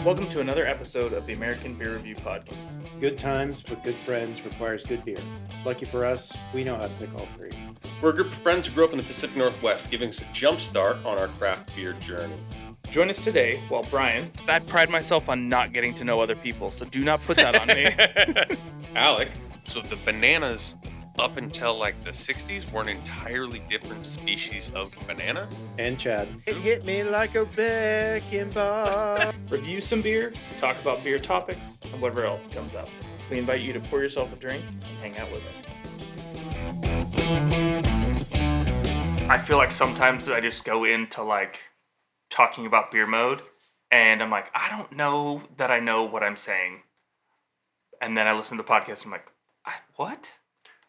Welcome to another episode of the American Beer Review Podcast. Good times with good friends requires good beer. Lucky for us, we know how to pick all three. We're a group of friends who grew up in the Pacific Northwest, giving us a jump start on our craft beer journey. Join us today while Brian... I pride myself on not getting to know other people, so do not put that on me. Alec. So the bananas up until like the 60s were an entirely different species of banana? And Chad. It hit me like a wrecking ball. Review some beer, talk about beer topics, and whatever else comes up. We invite you to pour yourself a drink and hang out with us. I feel like sometimes I just go into like talking about beer mode, and I'm like, I don't know that I know what I'm saying. And then I listen to the podcast and I'm like, what?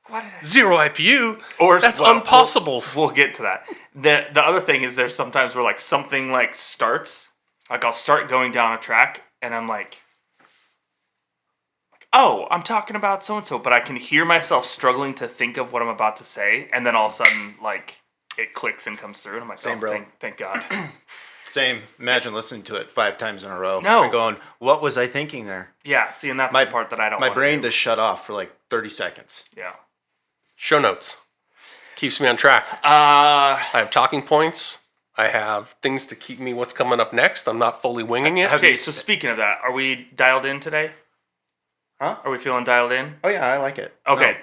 What did I say? Zero IPU? Or that's well, impossible. We'll get to that. The other thing is there's sometimes where like something like starts, like I'll start going down a track and I'm like, oh, I'm talking about so-and-so, but I can hear myself struggling to think of what I'm about to say, and then all of a sudden like it clicks and comes through and I'm like, Same, bro. Thank God. Same. Imagine listening to it 5 times in a row. No. And going, what was I thinking there? Yeah, see, and that's the part that I don't My want brain to do. just shut off for like 30 seconds. Yeah. Show notes. Keeps me on track. Uh, I have talking points. I have things to keep me what's coming up next. I'm not fully winging it. okay, so speaking of that, are we dialed in today? Huh? Are we feeling dialed in? Oh, yeah, I like it. Okay,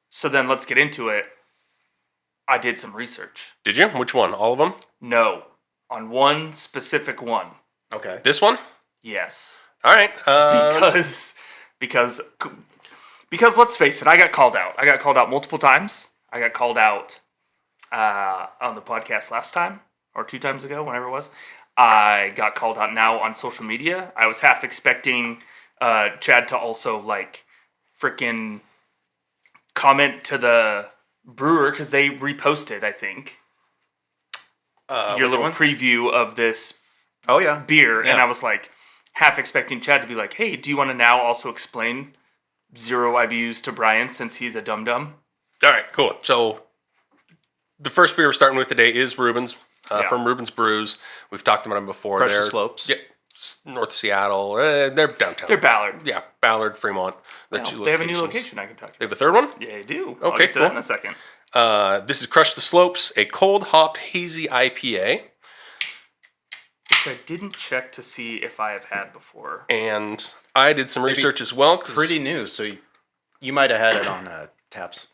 so then let's get into it. I did some research. Did you? Which one? All of them? No, on one specific one. No. Okay. This one? Yes, All right. because let's face it, I got called out. I got called out multiple times. I got called out on the podcast last time or 2 times ago, whenever it was. I got called out now on social media. I was half expecting Chad to also like freaking comment to the brewer because they reposted, I think, your little preview of this beer, and I was like half expecting Chad to be like, hey, do you want to now also explain 0 IBUs to Brian since he's a dum-dum? All right, cool. So the first beer we're starting with today is Reuben's from Reuben's Brews. We've talked about them before. Crush the Slopes. Yeah, North Seattle. They're downtown. They're Ballard. Yeah, Ballard, Fremont. They have a new location I can talk to. They have a third one? Yeah, they do. Okay, I'll get to cool. that in a second. This is Crush the Slopes, a cold hopped hazy IPA. Which I didn't check to see if I have had before. And I did some research as well. Pretty new, so you might have had it on Tap's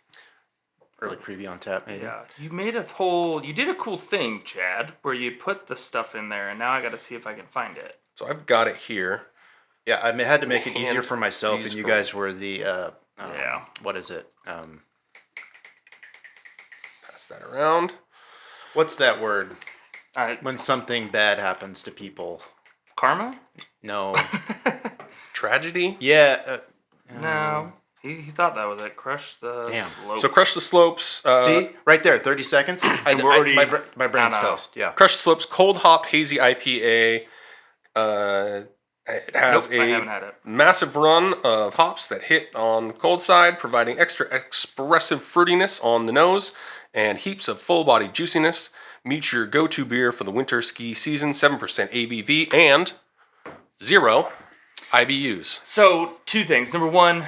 early preview on Tap, maybe. Yeah, you did a cool thing, Chad, where you put the stuff in there, and now I got to see if I can find it. So I've got it here. Yeah, I had to make it easier for myself, and you guys were the, what is it? Pass that around. What's that word? When something bad happens to people. Karma? No. Tragedy? Yeah. No. He thought that was it. Crush the Slopes. So Crush the Slopes. See? Right there, 30 seconds. My brain's toast. Yeah. Crush the Slopes, cold hop hazy IPA. It has I haven't had it. massive run of hops that hit on the cold side, providing extra expressive fruitiness on the nose and heaps of full-body juiciness. Meet your go-to beer for the winter ski season, 7% ABV and 0 IBUs. So, 2 things. Number 1,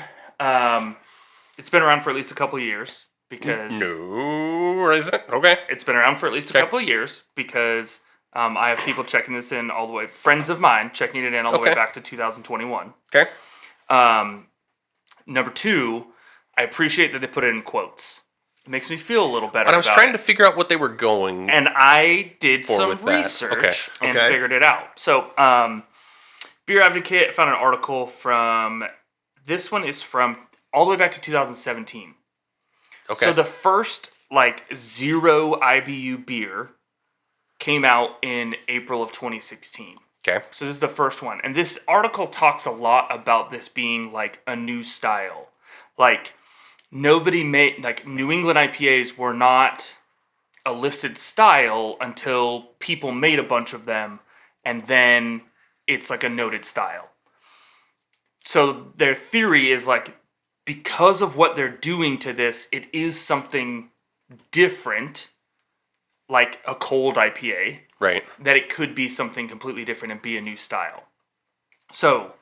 it's been around for at least a couple of years because... No, is it? Okay. It's been around for at least a couple of years because I have people checking this in all the way... Friends of mine checking it in all the way back to 2021. Okay. Number 2, I appreciate that they put it in quotes. It makes me feel a little better And I was trying to figure out what they were going and I did for some with that. research and figured it out. So, Beer Advocate, I found an article from... This one is from all the way back to 2017. Okay. So the first, 0 IBU beer came out in April of 2016. Okay. So this is the first one. And this article talks a lot about this being, a new style. Nobody made... New England IPAs were not a listed style until people made a bunch of them, and then it's, a noted style. So their theory is, because of what they're doing to this, it is something different, like a cold IPA. Right. That it could be something completely different and be a new style. So,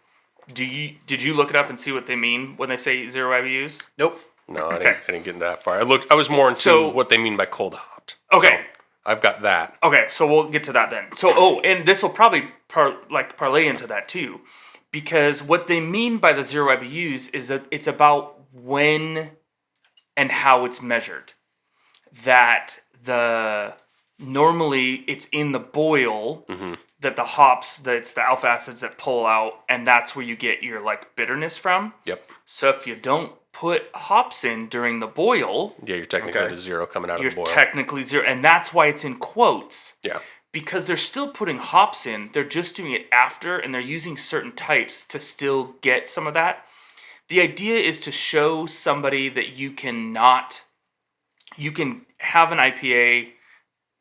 did you look it up and see what they mean when they say 0 IBUs? Nope. No, I Okay. didn't get that far. I was more into So- what they mean by cold hopped. Okay. So I've got that. Okay, so we'll get to that then. So, and this will probably parlay into that too, because what they mean by the 0 IBUs is that it's about when and how it's measured. That normally it's in the boil that the hops, that's the alpha acids that pull out, and that's where you get your like bitterness from. Yep. So if you don't put hops in during the boil, Yeah, you're technically Okay. to 0 coming out you're of the boil. technically 0, and that's why it's in quotes. Yeah. Because they're still putting hops in, they're just doing it after, and they're using certain types to still get some of that. The idea is to show somebody that you can have an IPA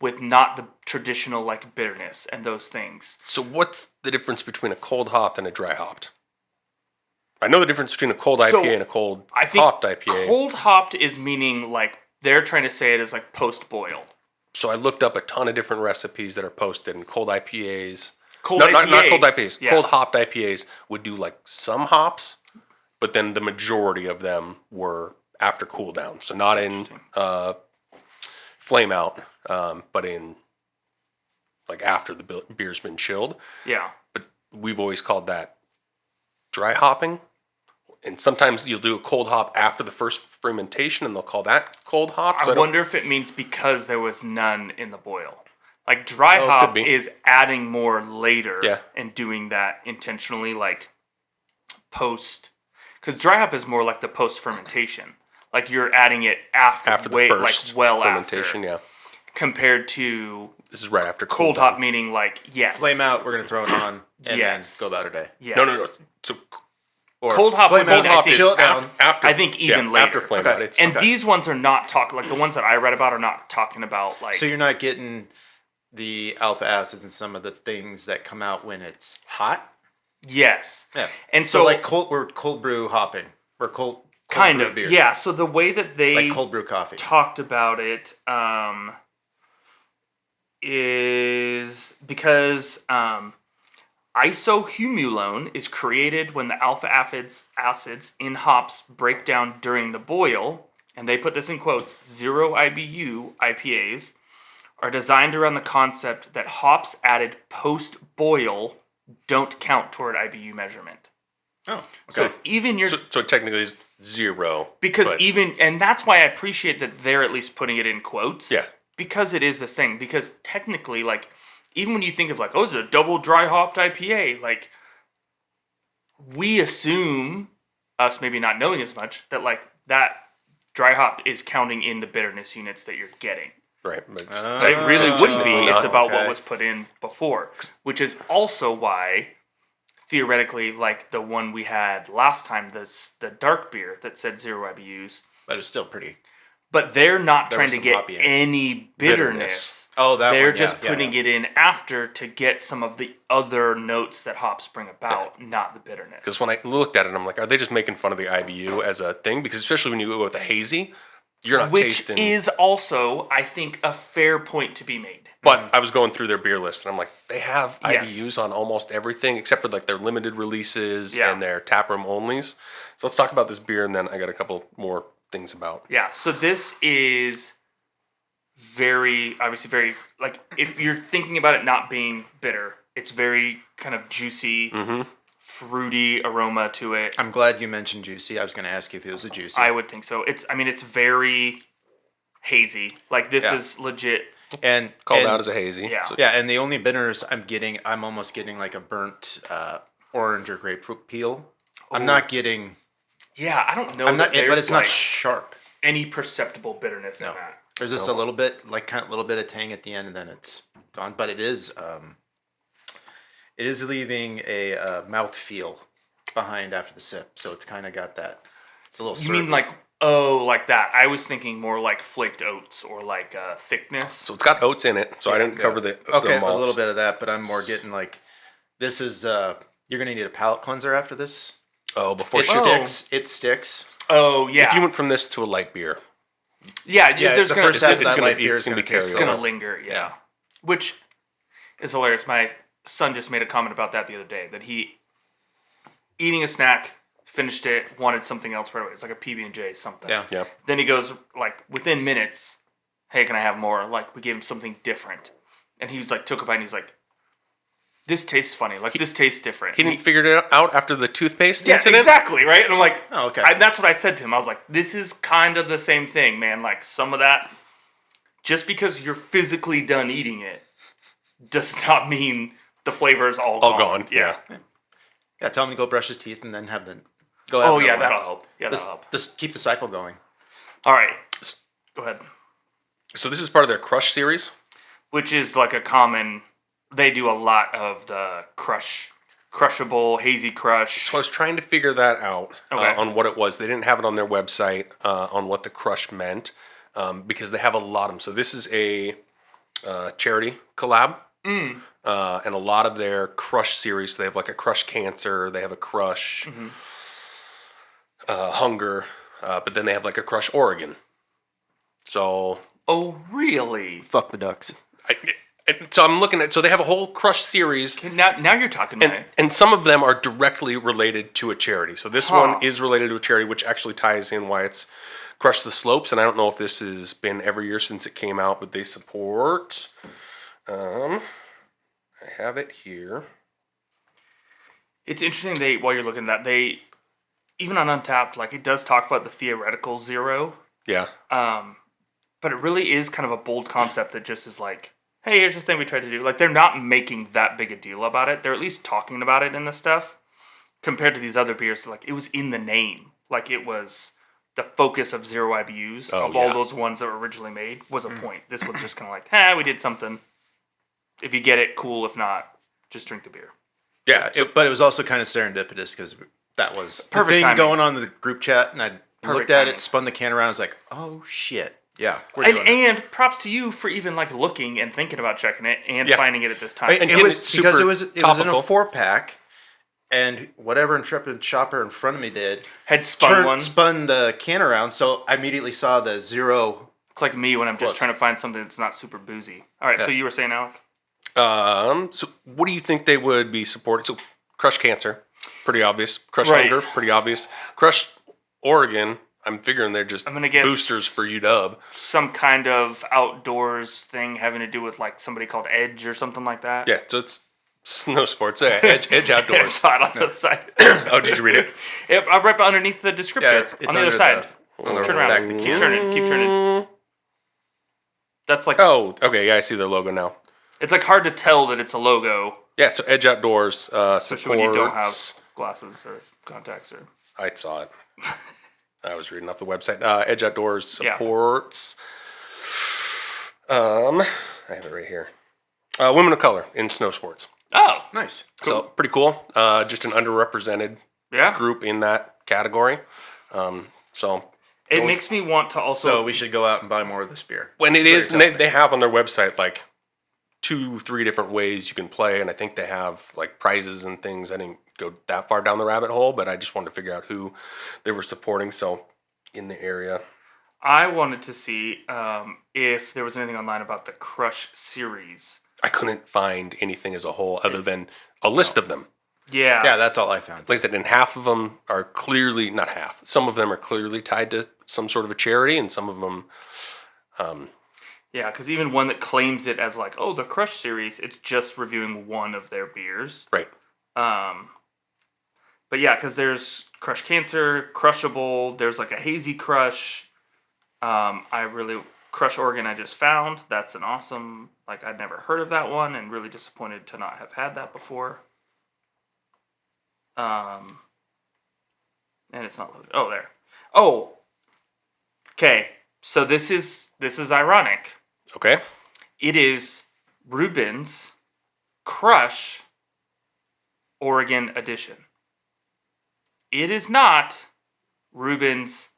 with not the traditional like bitterness and those things. So what's the difference between a cold hopped and a dry hopped? I know the difference between a cold IPA and a cold I think hopped IPA. cold hopped is meaning like they're trying to say it as like post boil. So I looked up a ton of different recipes that are posted, and cold IPAs. Cold Not IPA, cold IPAs. yeah. Cold hopped IPAs would do like some hops, but then the majority of them were after cool down. So not in flame out, but in like after the beer's been chilled. Yeah. But we've always called that dry hopping. And sometimes you'll do a cold hop after the first fermentation, and they'll call that cold hop. So I wonder if it means because there was none in the boil. Like dry Oh, it hop could be. is adding more later Yeah. and doing that intentionally, like post. Because dry hop is more like the post fermentation. Like you're adding it after the way, first like well fermentation, after. yeah. Compared to This is right after cold down. hop, meaning like yes, Flame out. We're gonna throw it on and Yes. then go about our day. Yes. No. So Or Cold hop flame would mean, out, I hop think, is chill it down. after. I think even later. after flame Okay. out. It's And Okay. these ones are not talking like the ones that I read about are not talking about like. So you're not getting the alpha acids and some of the things that come out when it's hot. yes. Yeah. And So so like we're cold brew hopping. We're cold kind brew of beer. yeah. So the way that they Like cold brew coffee. talked about it is because isohumulone is created when the alpha acids in hops break down during the boil, and they put this in quotes, 0 IBU IPAs are designed around the concept that hops added post-boil don't count toward IBU measurement. Oh, So okay. even your so it technically is 0. because but- and that's why I appreciate that they're at least putting it in quotes. Yeah. Because it is this thing. Because technically, like, even when you think of like, oh, it's a double dry hopped IPA, like, we assume, us maybe not knowing as much, that like that dry hop is counting in the bitterness units that you're getting. Right. But it's- But it really wouldn't be. It's about what okay. was put in before, which is also why theoretically, like the one we had last time, the dark beer that said 0 IBUs, But it's still pretty. but they're not There trying was to some get hoppy in it. any bitterness. Bitterness. Oh, that They're one, just yeah, putting yeah. it in after to get some of the other notes that hops bring about, not the bitterness. Because when I looked at it, I'm like, are they just making fun of the IBU as a thing? Because especially when you go with a hazy, you're not Which tasting. is also, I think, a fair point to be made. But I was going through their beer list, and I'm like, they have Yes. IBUs on almost everything except for like their limited releases Yeah. and their taproom onlys. So let's talk about this beer, and then I got a couple more things about. Yeah, so this is obviously very, like, if you're thinking about it not being bitter, it's very kind of juicy, fruity aroma to it. I'm glad you mentioned juicy. I was going to ask you if it was a juicy. I would think so. It's very hazy. Like, this Yeah. is legit. and Called and- out as a hazy. Yeah. So- Yeah, and the only bitters I'm almost getting like a burnt orange or grapefruit peel. I'm not getting. Yeah, I don't know. I'm not, that but there's, it's not like, sharp. any perceptible bitterness in No. that. There's just a little bit, like kind of little bit of tang at the end, and then it's gone. But it is leaving a mouth feel behind after the sip. So it's kind of got that. It's a little. You mean syrupy. like, oh, like that? I was thinking more like flaked oats or like thickness. So it's got oats in it, so I didn't cover the Okay, the malts. a little bit of that, but I'm more getting like this is. You're gonna need a palate cleanser after this. Oh, before It you sticks. It sticks. Oh yeah, If you went from this to a light beer, yeah. Yeah, There's the gonna, first half it's of that gonna- light beer it's is gonna gonna be taste. carryover. gonna linger. Yeah. Which is hilarious. My son just made a comment about that the other day. That he eating a snack, finished it, wanted something else right away. It's like a PB&J something. Yeah. Yeah. Then he goes, like, within minutes, hey, can I have more? Like, we gave him something different. And he was like, took a bite and he's like, this tastes funny. Like, this tastes different. He didn't figure it out after the toothpaste Yeah, incident? exactly, right? And I'm like, Oh, okay. And that's what I said to him. I was like, this is kind of the same thing, man. Like, some of that, just because you're physically done eating it, does not mean the flavor is all All gone. Yeah. Yeah, tell him to go brush his teeth and then have the go have Oh, another yeah, one. that'll help. Yeah, that'll Just, help. just keep the cycle going. All right. Go ahead. So this is part of their Crush series. Which is like a common, they do a lot of the crushable, hazy crush. So I was trying to figure that out Okay. on what it was. They didn't have it on their website on what the Crush meant because they have a lot of them. So this is a charity collab. And a lot of their Crush series, they have like a Crush Cancer, they have a Crush Hunger, but then they have like a Crush Oregon. So Oh, really? Fuck the ducks. so I'm looking at, so they have a whole Crush series. Okay, now you're talking to me. And some of them are directly related to a charity. So this one is related to a charity, which actually ties in why it's Crush the Slopes. And I don't know if this has been every year since it came out, but they support. I have it here. It's interesting while you're looking at that, they, even on Untapped, like it does talk about the theoretical zero. Yeah. But it really is kind of a bold concept that just is like, hey, here's this thing we tried to do. Like, they're not making that big a deal about it. They're at least talking about it in this stuff. Compared to these other beers, like, it was in the name. Like, it was the focus of zero IBUs of all those ones that were originally made was a point. This was just kind of like, we did something. If you get it, cool. If not, just drink the beer. Yeah. But it was also kind of serendipitous because that was Perfect the thing timing. going on in the group chat, and I looked at timing. it, spun the can around, I was like, oh shit, yeah, we're doing it. And props to you for even like looking and thinking about checking it and finding it at this time. And It was super because it was in topical. a 4-pack, and whatever intrepid shopper in front of me did Had spun one. spun the can around, so I immediately saw the zero. It's like me when I'm just Close. trying to find something that's not super boozy. All right, so you were saying, Alec? So what do you think they would be supporting? So Crush Cancer, pretty obvious. Crush Right. Hunger, pretty obvious. Crush Oregon, I'm figuring they're just I'm gonna guess boosters for UW. some kind of outdoors thing having to do with like somebody called Edge or something like that. Yeah, so it's snow sports. Yeah, Edge I Outdoors. saw it on the side. Oh, did you read it? Yep, right underneath the descriptor Yeah, it's on the under other side. on the Turn back around. of the Keep can. turning. Keep turning. That's like Oh, okay. Yeah, I see their logo now. it's like hard to tell that it's a logo, Yeah, so Edge Outdoors especially when you don't have supports. glasses or contacts or. I saw it. I was reading off the website. Edge Outdoors Yeah. supports. I have it right here. Women of color in snow sports. Oh, Nice. So pretty cool. Just an underrepresented yeah. group in that category. So It makes me want to also. So we should go out and buy more of this beer. when it Very is, they have on their website like 2-3 different ways you can play, and I think they have like prizes and things. I didn't go that far down the rabbit hole, but I just wanted to figure out who they were supporting. So in the area. I wanted to see if there was anything online about the Crush series. I couldn't find anything as a whole other than a list of them. Yeah. Yeah, that's all I found. Like I said, and half of them are clearly, not half, some of them are clearly tied to some sort of a charity, and some of them, Yeah, because even one that claims it as like, oh, the Crush series, it's just reviewing one of their beers. right. But yeah, because there's Crush Cancer, Crushable, there's like a Hazy Crush. Crush Oregon I just found. That's an awesome, like I'd never heard of that one and really disappointed to not have had that before. And it's not loaded. Oh, there. Oh. Okay. So this is ironic. Okay. It is Reuben's Crush Oregon edition. It is not Reuben's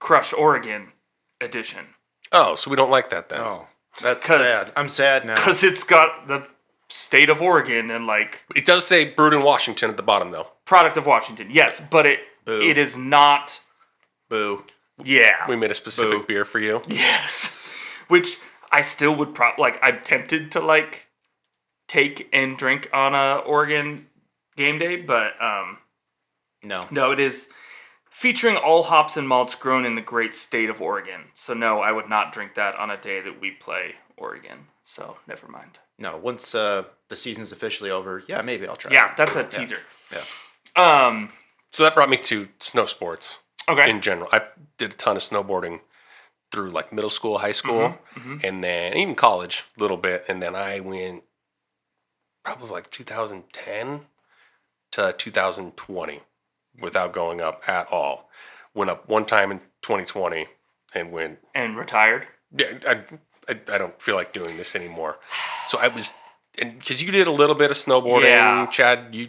Crush Oregon edition. Oh, so we don't like that then. Oh, that's 'Cause- sad. I'm sad now. Because it's got the state of Oregon and like It does say brewed in Washington at the bottom, though. product of Washington. Yes, but Boo. it is not. Boo. Yeah. We made a specific Boo. beer for you. Yes. Which I still would I'm tempted to like take and drink on a Oregon game day, but No. No, it is featuring all hops and malts grown in the great state of Oregon. So no, I would not drink that on a day that we play Oregon. So never mind. No, once the season's officially over, yeah, maybe I'll try Yeah, it. that's a teaser. Yeah. So that brought me to snow sports Okay. in general. I did a ton of snowboarding through like middle school, high school, and then even college a little bit. And then I went probably like 2010 to 2020 without going up at all. Went up one time in 2020 and went. And retired. Yeah, I don't feel like doing this anymore. So I was, and because you did a little bit of snowboarding, Yeah. Chad, you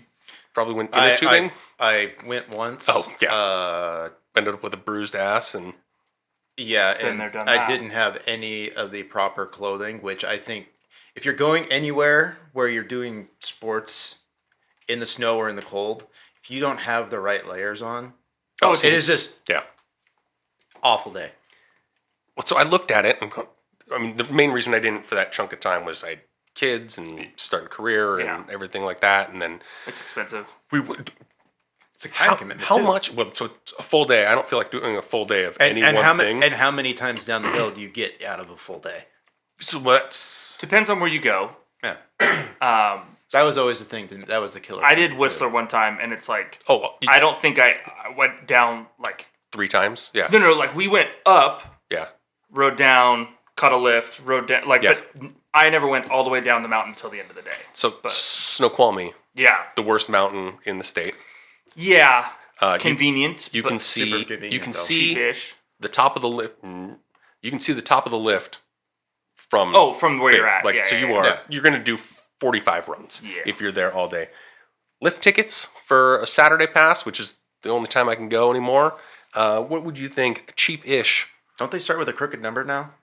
probably went inner tubing. I went once. Oh, yeah. Ended up with a bruised ass and. Yeah, Been and there, done I that. didn't have any of the proper clothing, which I think if you're going anywhere where you're doing sports in the snow or in the cold, if you don't have the right layers on, Oh, it is just Yeah. awful day. Well, so I looked at it and I mean, the main reason I didn't for that chunk of time was I had kids and started a career and Yeah. everything like that. And then It's expensive. we would. It's a time commitment. How too. much? Well, so it's a full day. I don't feel like doing a full day of And, any and one how thing. and how many times down the hill do you get out of a full day? So that's Depends on where you go. Yeah, Um, that was always the thing. That was the killer. I thing, did too. Whistler one time, and it's like you, I don't think I went down like 3 times. Yeah. no, like we went up, Yeah. rode down, caught a lift, rode down. Like, Yeah. but I never went all the way down the mountain until the end of the day. So Snoqualmie, Yeah, the worst mountain in the state. yeah, You convenient. you but can super see convenient, you can though. see cheapish. the top of the lift. You can see the top of the lift from Oh, from where you're base. at. Like yeah, so, yeah, you yeah. are Yeah. you're going to do 45 runs Yeah. if you're there all day. Lift tickets for a Saturday pass, which is the only time I can go anymore. What would you think? Cheap-ish. Don't they start with a crooked number now?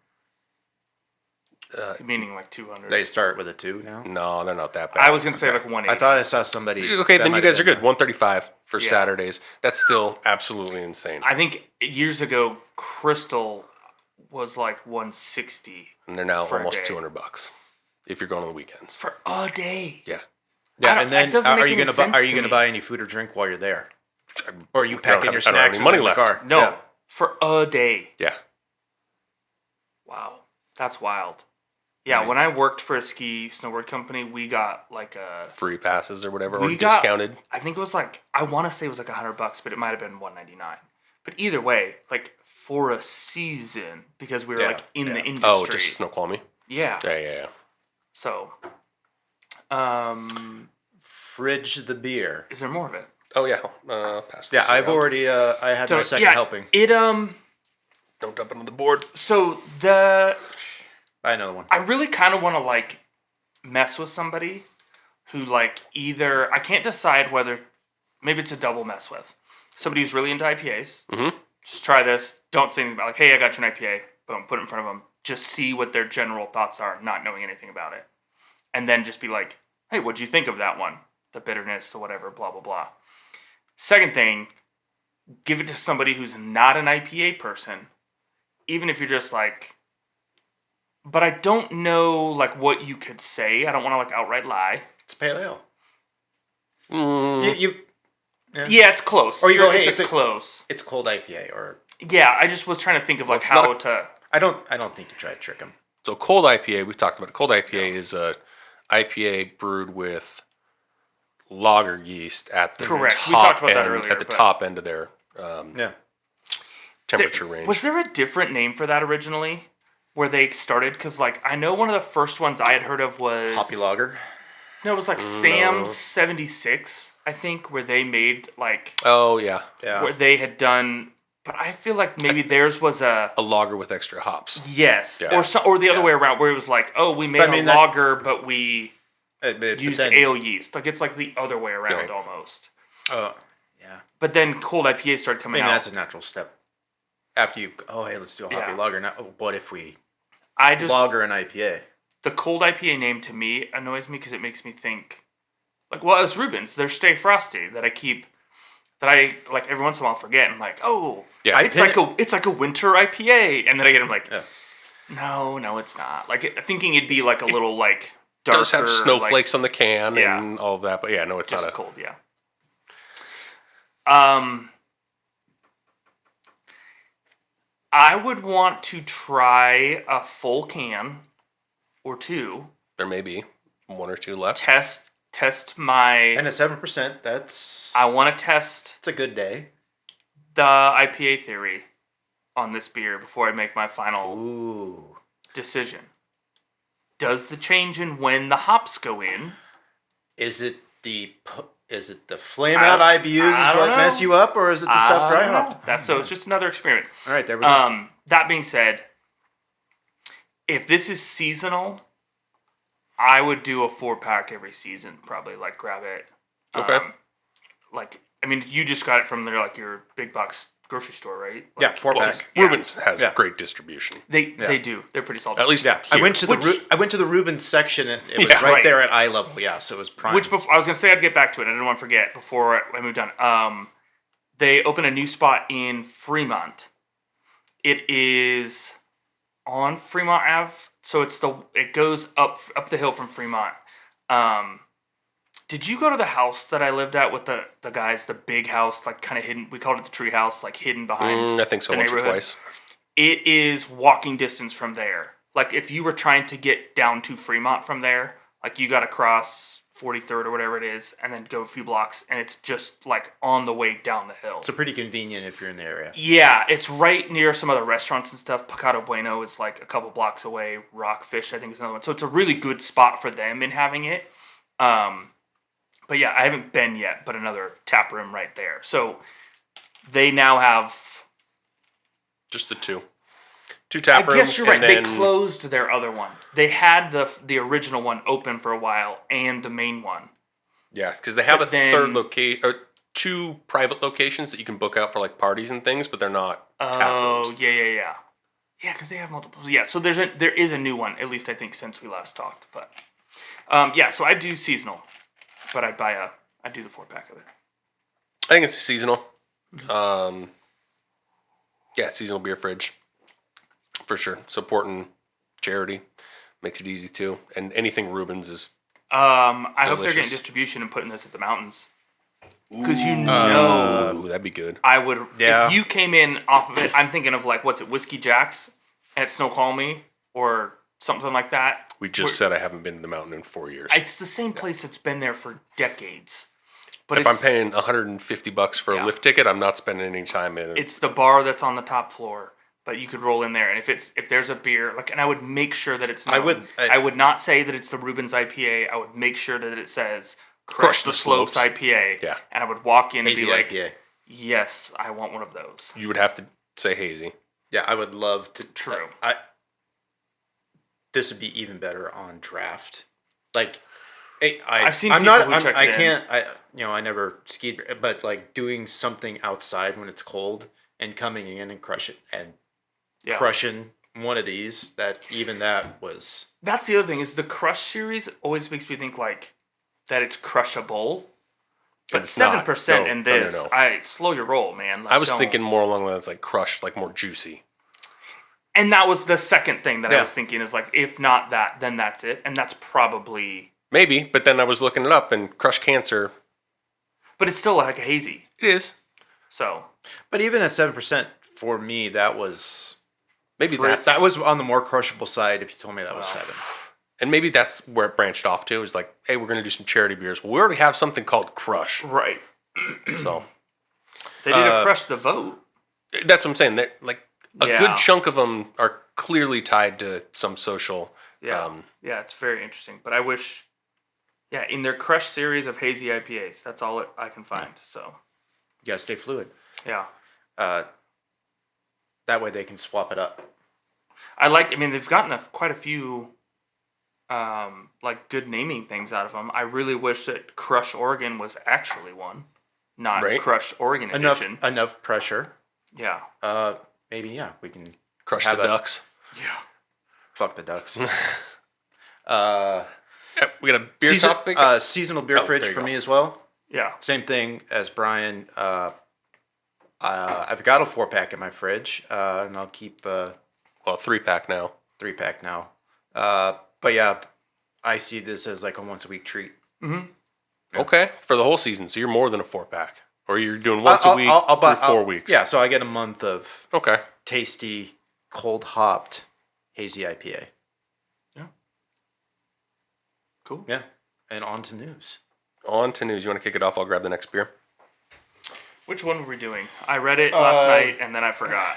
Meaning like 200. They start with a 2 now. No, they're not that bad. I was gonna say like 180. I thought I saw somebody. Okay, that then you might guys are have good. been 135 for Yeah. Saturdays. That's still absolutely insane. I think years ago, Crystal was like 160 And they're now for a almost day. $200 if you're going on the weekends. for a day. Yeah. Yeah, I don't- and then that doesn't are make you any gonna sense are you to gonna me. buy any food or drink while you're there, or are you I don't packing have- your I don't have snacks any and money in the left. car? No, Yeah. for a day. Yeah. Wow, that's wild. Yeah, Right. when I worked for a ski snowboard company, we got like a. Free passes or whatever, or We got- discounted. I think it was like I want to say it was like $100, but it might have been 199. But either way, like for a season, because we were Yeah, like in the yeah. industry. Oh, just Snoqualmie. Yeah. Yeah. So, Fridge the beer. is there more of it? Oh yeah. Pass Yeah, this I've around. already. I had my second yeah, helping. It Don't dump it on the board. So the Buy another one. I really kind of want to like mess with somebody who like either I can't decide whether maybe it's a double mess with somebody who's really into IPAs. Mm-hmm. Just try this. Don't say anything about like, hey, I got you an IPA. Boom, put it in front of them. Just see what their general thoughts are, not knowing anything about it, and then just be like, hey, what'd you think of that one? The bitterness, the whatever, blah blah blah. Second thing, give it to somebody who's not an IPA person, even if you're just like. But I don't know like what you could say. I don't want to like outright lie. It's pale ale. Mm, Yeah, it's close. Or you go, hey, it's close. It's cold IPA, or Yeah, I just was trying to think of like it's how not to. I don't think you try to trick them. so cold IPA, we've talked about it. Cold IPA is a IPA brewed with lager yeast at the Correct. top We talked about that end, earlier, at the but- top end of their Yeah. temperature range. Was there a different name for that originally? Where they started? Because like I know one of the first ones I had heard of was Hoppy lager. No, it was like Sam's 76, I think, where they made like Oh yeah, Yeah. where they had done. But I feel like maybe theirs was a a lager with extra hops. yes, Yeah. or the other Yeah. way around, where it was like, oh, we made But I mean, a that- lager, but we But used then- ale yeast. Like it's like the other way around Right. almost. Yeah. But then cold IPA started coming Maybe out. that's a natural step. After you, hey, let's do a hoppy Yeah. lager. Now, what if we I just lager an IPA? the cold IPA name to me annoys me because it makes me think like, well, it's Reuben's. They're Stay Frosty that I like every once in a while forget. I'm like, oh, Yeah. it's like a winter IPA, and then I get I'm like, Yeah. no, it's not. Like thinking it'd be like a little like darker, Does have snowflakes like, on the can Yeah. and all of that, but yeah, no, it's just not a cold, yeah. I would want to try a full can or two. There may be one or two left. Test my. And at 7%, that's... I want to test It's a good day. the IPA theory on this beer before I make my final Ooh. decision. Does the change in when the hops go in? Is it the flame out IBUs I is don't what know. mess you up, or is it the stuff dry hopped? So it's just another experiment. All right, there we go. That being said, if this is seasonal, I would do a 4-pack every season. Probably like grab it. Okay. You just got it from your big box grocery store, right? Yeah, 4-pack. Reuben's has Yeah. great distribution. They do. They're pretty solid. At least Yeah, here. I went to the Reuben section, and it was Yeah, right there at eye level. Yeah, so it was prime. I was gonna say I'd get back to it. I didn't want to forget before I moved on. They opened a new spot in Fremont. It is on Fremont Ave, so it goes up the hill from Fremont. Did you go to the house that I lived at with the guys, the big house, like kind of hidden? We called it the tree house, like hidden behind I think so, the once or neighborhood. twice. It is walking distance from there. Like if you were trying to get down to Fremont from there, like you got to cross 43rd or whatever it is, and then go a few blocks, and it's just like on the way down the hill. So pretty convenient if you're in the area. Yeah, it's right near some other restaurants and stuff. Picado Bueno is like a couple blocks away. Rockfish, I think, is another one. So it's a really good spot for them in having it. But yeah, I haven't been yet, but another tap room right there. So they now have... Just the two. Two tap rooms. I guess you're right. and then- They closed their other one. They had the original one open for a while and the main one. Yeah, because they have But a then- third location, or two private locations that you can book out for like parties and things, but they're not tap rooms. Yeah. Yeah, because they have multiple. Yeah, so there is a new one, at least I think since we last talked. But so I do seasonal, but I'd do the 4-pack of it. I think it's seasonal. Seasonal beer fridge. For sure. Supporting charity. Makes it easy too. And anything Reuben's is I hope they're getting delicious. distribution and putting this at the mountains. Because Ooh, that'd be good. I would. Yeah. If you came in off of it, I'm thinking of like, what's it, Whiskey Jack's at Snoqualmie or something like that. We just said I haven't been to the mountain in 4 years. It's the same place that's been there for decades. But If I'm paying $150 for a lift ticket, I'm not spending any time in it. it's the bar that's on the top floor, but you could roll in there, and if there's a beer, and I would make sure that it's known. I would not say that it's the Reuben's IPA. I would make sure that it says Crush the Slopes IPA. Yeah. And I would walk in Hazy and be like, IPA. yes, I want one of those. You would have to say hazy. Yeah, I would love to. True. This would be even better on draft. Like, I've seen I'm people not. who check I it in. can't. I never skied, but like doing something outside when it's cold and coming in and crushing one of these. That was. That's the other thing is the Crush series always makes me think like that it's crushable. But It's not. 7% No, in no, no, this, no. slow your roll, man. Like, I was don't- thinking more along the lines like crushed, like more juicy. And that was the second thing that I Yeah. was thinking is like, if not that, then that's it. And that's probably... Maybe, but then I was looking it up and Crush Cancer. But it's still like a hazy. It is. So... But even at 7%, for me, that was Maybe that's that was on the more crushable side. If you told me that was 7, and maybe that's where it branched off to. Is like, hey, we're gonna do some charity beers. Well, we already have something called Crush, Right. so They need to crush the vote. that's what I'm saying. That like a Yeah. good chunk of them are clearly tied to some social. Yeah. Yeah, it's very interesting. But I wish... Yeah, in their Crush series of hazy IPAs. That's all I can find. So, you gotta stay fluid. yeah. That way they can swap it up. They've gotten quite a few... good naming things out of them. I really wish that Crush Oregon was actually one, not Right. Crush Oregon edition. Enough pressure. Yeah. Maybe we can Crush have the Ducks. Yeah. Fuck the Ducks. Yeah, we got a beer topic. Seasonal beer Oh, fridge there you for go. me as well. Yeah. Same thing as Brian. I've got a 4-pack in my fridge, and I'll keep 3-pack now. 3-pack now. But yeah, I see this as like a once-a-week treat. Mm-hmm. Yeah. Okay, for the whole season. So you're more than a 4-pack. Or you're doing once a week for 4 weeks? Yeah, so I get a month of Okay. tasty, cold hopped hazy IPA. Yeah. Cool. Yeah, and on to news. On to news. You want to kick it off? I'll grab the next beer. Which one were we doing? I read it last night and then I forgot.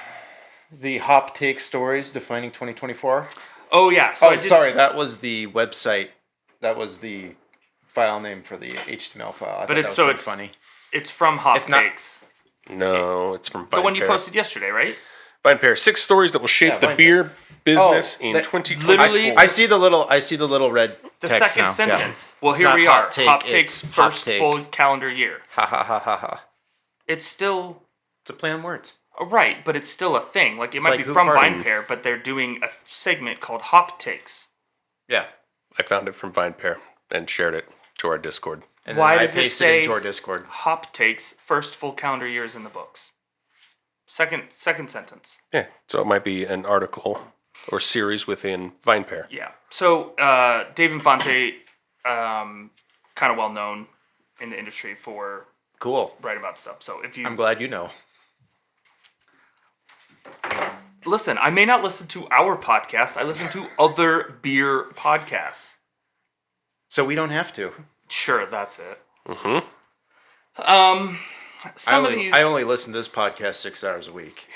The hop take stories defining 2024. Oh yeah. So Sorry, that was the website. That was the file name for the HTML file. But it's funny. It's from Hop It's not- Takes. No, it's from The one you VinePair. posted yesterday, right? VinePair. 6 stories that will shape the VinePair. beer business in that- 2024. literally- I see the little red The text second now. sentence. Yeah. Well, It's here not we hot are. take, Hop it's Takes hop first take. full calendar year. Ha ha ha ha ha. It's still It's a play on words. right, but it's still a thing. Like it might like be Who from Farted? VinePair, but they're doing a segment called Hop Takes. Yeah. I found it from VinePair and shared it to our Discord. And Why then does I it pasted say into our Discord. Hop Takes first full calendar years in the books? Second sentence. Yeah, so it might be an article or series within VinePair. Yeah. So Dave Infante, kind of well known in the industry for Cool. writing about stuff. So if you I'm glad you know. listen, I may not listen to our podcast. I listen to other beer podcasts. So we don't have to. Sure, that's it. Mm-hmm. Some of these I only listen to this podcast 6 hours a week.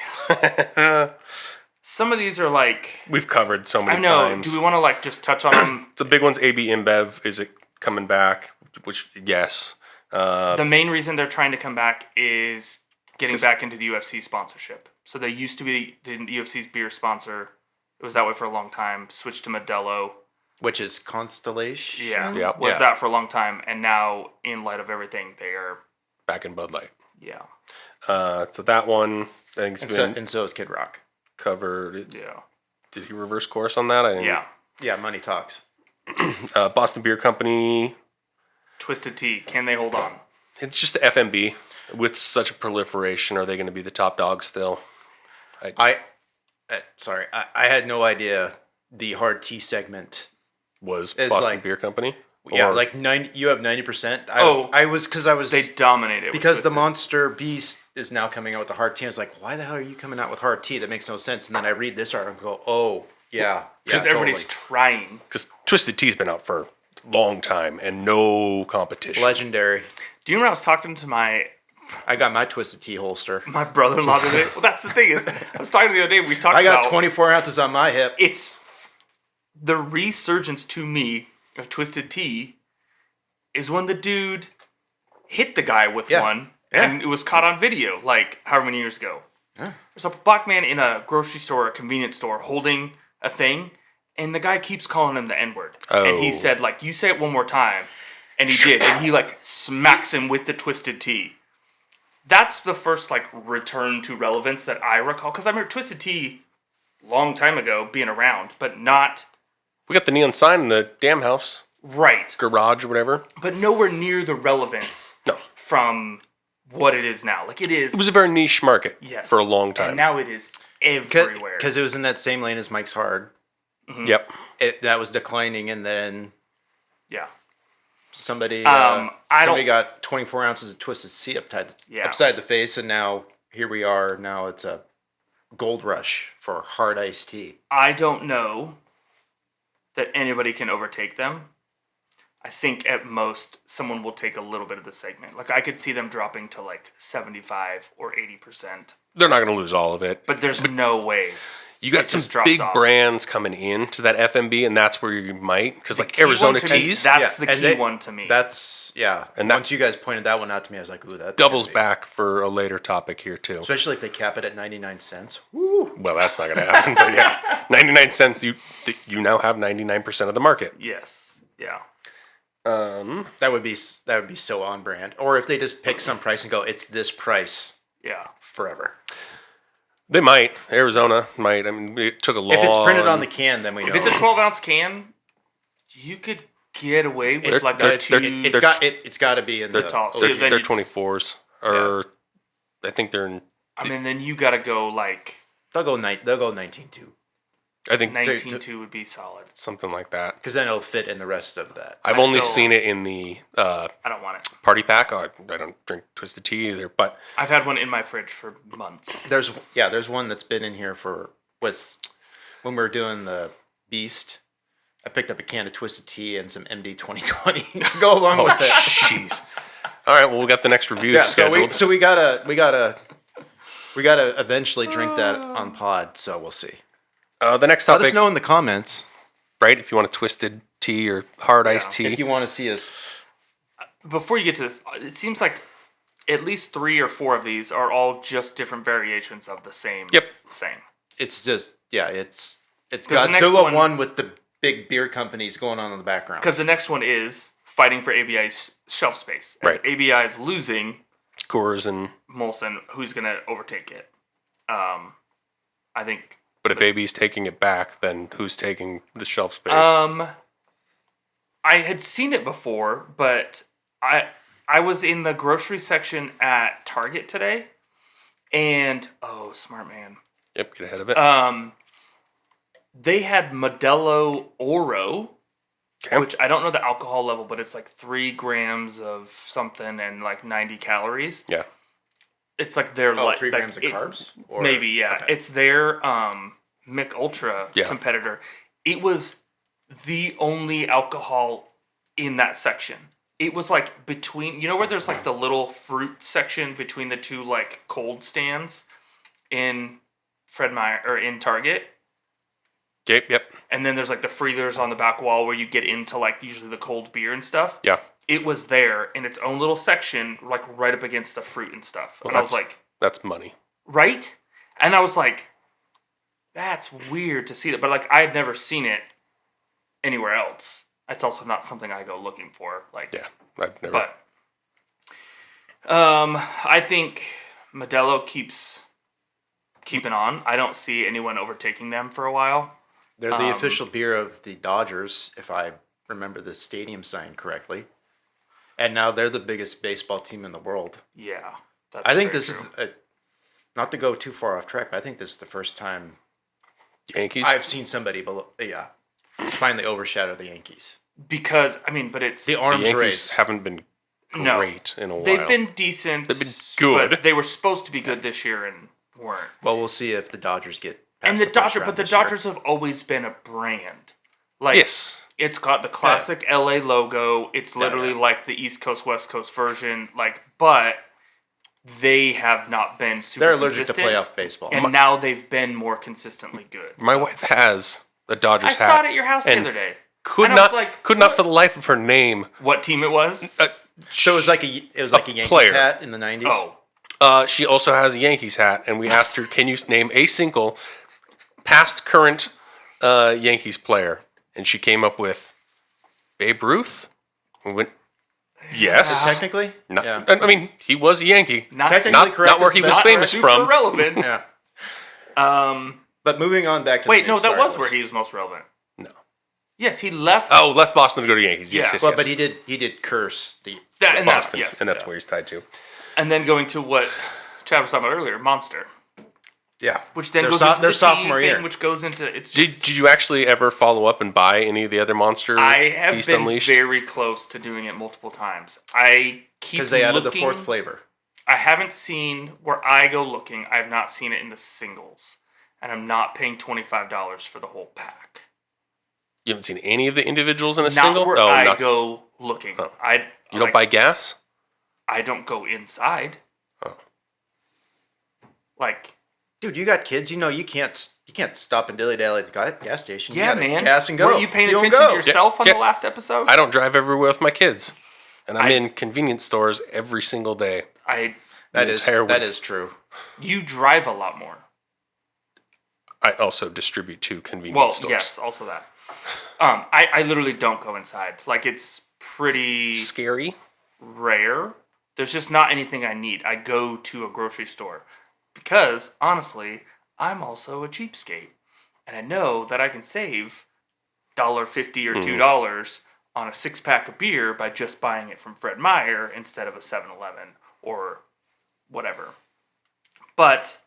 some of these are like We've covered so many I know. times. Do we want to like just touch on them? The big one's AB InBev. Is it coming back? Which, yes. The main reason they're trying to come back is getting back into the UFC sponsorship. So they used to be the UFC's beer sponsor. It was that way for a long time. Switched to Modelo. Which is Constellation? Yeah, Yep. was Yeah. that for a long time, and now in light of everything, they are Back in Bud Light. yeah. So that one, I think it's been And so is Kid Rock. covered. Yeah. Did he reverse course on that? I didn't- Yeah. Yeah, money talks. Boston Beer Company. Twisted Tea. Can they hold on? It's just the FMB. With such a proliferation, are they going to be the top dog still? I had no idea the hard tea segment. Was It's Boston like- Beer Company? Yeah, Or- like 90. You have 90%. Oh. I was They dominate it. with because the Twisted. Monster Beast is now coming out with the hard tea. I was like, why the hell are you coming out with hard tea? That makes no sense. And then I read this article and go, oh yeah, Because yeah, everybody's totally. trying. Because Twisted Tea's been out for a long time and no competition. Legendary. Do you remember I was talking to my I got my Twisted Tea holster. brother-in-law today? Well, that's the thing is, I was talking the other day. We talked I got about 24 ounces on my hip. it's the resurgence to me of Twisted Tea is when the dude hit the guy with Yeah. one Yeah. and it was caught on video like however many years ago. There's a black man in a grocery store, a convenience store, holding a thing, and the guy keeps calling him the N-word. And he Oh. said, like, you say it one more time. And he did. And he, like, smacks him with the Twisted Tea. That's the first, like, return to relevance that I recall. Because I remember Twisted Tea long time ago being around, but not We got the neon sign in the damn house, right. garage or whatever. But nowhere near the relevance No. from what it is now. Like, it is. It was a very niche market yes. for a long time. And now it is everywhere. Because it was in that same lane as Mike's Hard. Yep. That was declining, and then yeah. somebody I somebody don't- got 24 ounces of Twisted Tea Yeah. upside the face, and now here we are. Now it's a gold rush for hard iced tea. I don't know that anybody can overtake them. I think at most someone will take a little bit of the segment. Like I could see them dropping to like 75 or 80%, They're not going to lose all of it. but there's no way. You got it some just drops big off. brands coming into that FMB, and that's where you might. Because like key Arizona one to me- Teas That's Yeah, the and key they- one to me. That's And that- once you guys pointed that one out to me, I was like, ooh, that doubles back for a later topic here too. Especially if they cap it at 99 cents. Well, that's not going to happen. But yeah, 99 cents. You now have 99% of the market. Yes. Yeah. That would be so on brand. Or if they just pick some price and go, it's this price Yeah. forever. They might. Arizona might. I mean, it took a long. If it's printed on the can, then we know. If it's a 12-ounce can, you could get away with It's like they're- a it's, two. it's got to be in the tall. OG. So They're, then they're it's- 24s, or I think they're in. I mean, then you got to go like They'll go 19.2. I think 19.2 would be solid. something like that. Because then it'll fit in the rest of that. I've only seen it in the I don't want it. party pack. I don't drink Twisted Tea either, but I've had one in my fridge for months. There's one that's been in here was when we were doing the Beast. I picked up a can of Twisted Tea and some MD 2020 to go along with it. jeez. All right, well, we got the next review scheduled. So we gotta eventually drink that on pod. So we'll see. The next Let topic, us know in the comments right? If you want a Twisted Tea or hard iced tea. if you want to see us. Before you get to this, it seems like at least 3 or 4 of these are all just different variations of the same thing. It's just it's the Godzilla next one with the big beer companies going on in the background. Because the next one is fighting for ABI's shelf space. As Right. ABI is losing Coors and... Molson, who's going to overtake it? I think... But if AB's taking it back, then who's taking the shelf space? I had seen it before, but I was in the grocery section at Target today, and... Oh, smart man. Yep, get ahead of it. They had Modelo Oro, Okay. which I don't know the alcohol level, but it's like 3 grams of something and like 90 calories. Yeah. It's like their 3 grams of carbs? Or- maybe, yeah. okay. It's their Mick Ultra competitor. It was the only alcohol in that section. It was like between, you know where there's like the little fruit section between the two like cold stands in Fred Meyer or in Target? Okay, yep. And then there's like the freezers on the back wall where you get into like usually the cold beer and stuff. Yeah. It was there in its own little section, like right up against the fruit and stuff. Well, and I was like, that's money. right? And I was like, that's weird to see that. But like, I had never seen it anywhere else. It's also not something I go looking for. Like, Yeah, I've never. But I think Modelo keeps keeping on. I don't see anyone overtaking them for a while. They're the official beer of the Dodgers, if I remember the stadium sign correctly. And now they're the biggest baseball team in the world. Yeah. That's I think very this true. is, not to go too far off track, but I think this is the first time Yankees? I've seen somebody finally overshadow the Yankees. Because, I mean, but it's... The the arms Yankees race. haven't been No. great in a while. They've been decent. They've been good. But they were supposed to be good this year and weren't. Well, we'll see if the Dodgers get past And the first Dodgers, round but the this year. Dodgers have always been a brand. Like, Yes. it's got the classic LA logo. It's literally yeah. like the East Coast, West Coast version. Like, but they have not been super They're allergic to consistent. playoff baseball. And now they've been more consistently good. My wife has a Dodgers I hat. saw it at your house the and other day. Could And I was not, like, could not for the life of her name. What team it was? So it was like a Yankees player. hat in the 90s? Oh. She also has a Yankees hat, and we asked her, can you name a single past current Yankees player? And she came up with Babe Ruth. We went, yes. Technically? Not, yeah. I mean, he was a Yankee. Not Technically Not, correct not where is he the was best famous super from. relevant. Yeah. But moving on back to Wait, the no, news, that sorry, was Liz. where he was most relevant. No. Yes, he left. Oh, left Boston to go to Yankees. Yes, Yeah. yes, Well, yes. but he did curse the That- and that's- Boston, yes, and that's yeah. where he's tied to. And then going to what Chad was talking about earlier, Monster. yeah, Which then Their goes so- into their the sophomore tea year. thing, which goes into... It's Did, just, did you actually ever follow up and buy any of the other Monster I have Beast been Unleashed? very close to doing it multiple times. I keep because they added the looking- 4th flavor. I haven't seen, where I go looking, I have not seen it in the singles. And I'm not paying $25 for the whole pack. You haven't seen any of the individuals in a Not single? where Oh, I not, go looking. Oh. You you don't buy gas? I don't go inside. Oh. Like, Dude, you got kids. You know you can't stop and dilly dally at the gas station. yeah, you gotta man. gas and go. Were you paying Fuel and attention to go. yourself on Yeah. the last episode? I don't drive everywhere with my kids. And I'm I- in convenience stores every single day. That the is entire that week. is true. You drive a lot more. I also distribute to convenience Well, stores. yes, also that. I literally don't go inside. Like, it's pretty Scary. rare. There's just not anything I need. I go to a grocery store because, honestly, I'm also a cheapskate. And I know that I can save $1.50 or $2 on a 6-pack of beer by just buying it from Fred Meyer instead of a 7-Eleven or whatever. But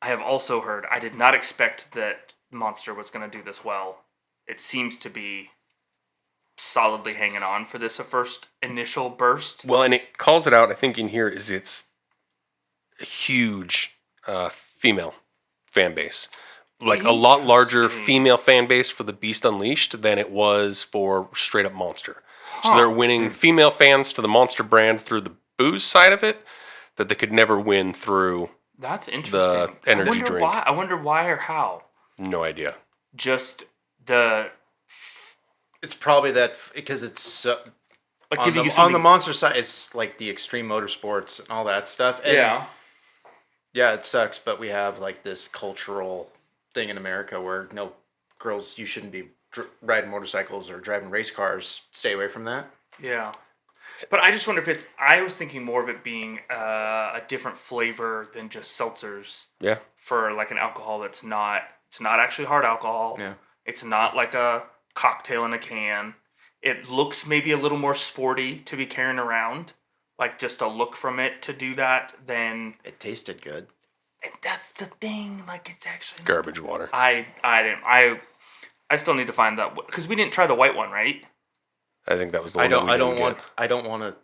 I have also heard, I did not expect that Monster was going to do this well. It seems to be solidly hanging on for this first initial burst. Well, and it calls it out, I think in here, is it's a huge female fan base. Like a lot larger Interesting. female fan base for the Beast Unleashed than it was for straight up Monster. So they're winning female fans to the Monster brand through the booze side of it that they could never win through That's interesting. the energy drink. I wonder why or how. No idea. Just the It's probably that because it's so, like on, giving the, you on something. the Monster side, it's like the extreme motorsports and all that stuff. And yeah, it sucks, but we have like this cultural thing in America where no girls, you shouldn't be riding motorcycles or driving race cars. Stay away from that. Yeah. But I just wonder if it's. I was thinking more of it being a different flavor than just seltzers. Yeah. For like an alcohol that's not. It's not actually hard alcohol. Yeah. It's not like a cocktail in a can. It looks maybe a little more sporty to be carrying around. Like just a look from it to do that than. It tasted good. And that's the thing. Like it's actually Garbage water. I still need to find that because we didn't try the white one, right? I think that was the I one don't. that we I don't didn't want. get. I don't want to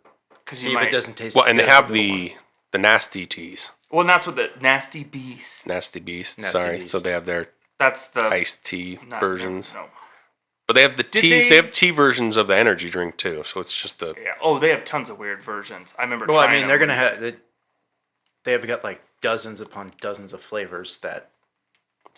Because see if it doesn't taste. Well, and good they have for the nasty teas. Well, and that's what the Nasty Beast. Nasty Beast. Nasty Sorry. Beast. So they have their That's the iced tea not- versions. No. But they have the tea. they- They have tea versions of the energy drink too. So it's just a. Yeah. Oh, they have tons of weird versions. I remember. Well, I trying mean, they're them. gonna have. They have got like dozens upon dozens of flavors that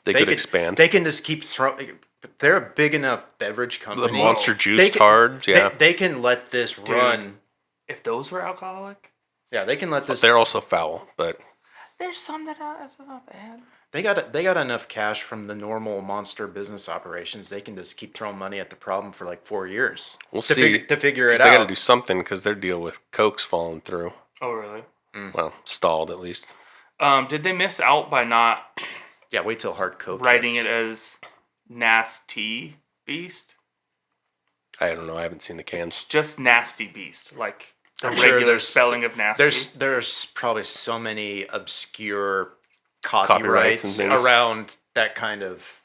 They could expand. They can just keep throwing. They're a big enough beverage company. The Monster Juice They can- cards, yeah. They can let this run. If those were alcoholic, Yeah, they can let this. They're also foul, but there's some that are that's not bad. They got enough cash from the normal Monster business operations. They can just keep throwing money at the problem for like 4 years. we'll to see. to figure 'Cause it they got to out. do something because their deal with Coke's falling through. Oh, really? Well, stalled at least. Did they miss out by not Yeah, wait till hard Coke. writing hits. it as Nasty Beast? I don't know. I haven't seen the cans. Just Nasty Beast, like the I'm sure regular there's- spelling of nasty. There's probably so many obscure Copyrights copyrights and things. around that kind of.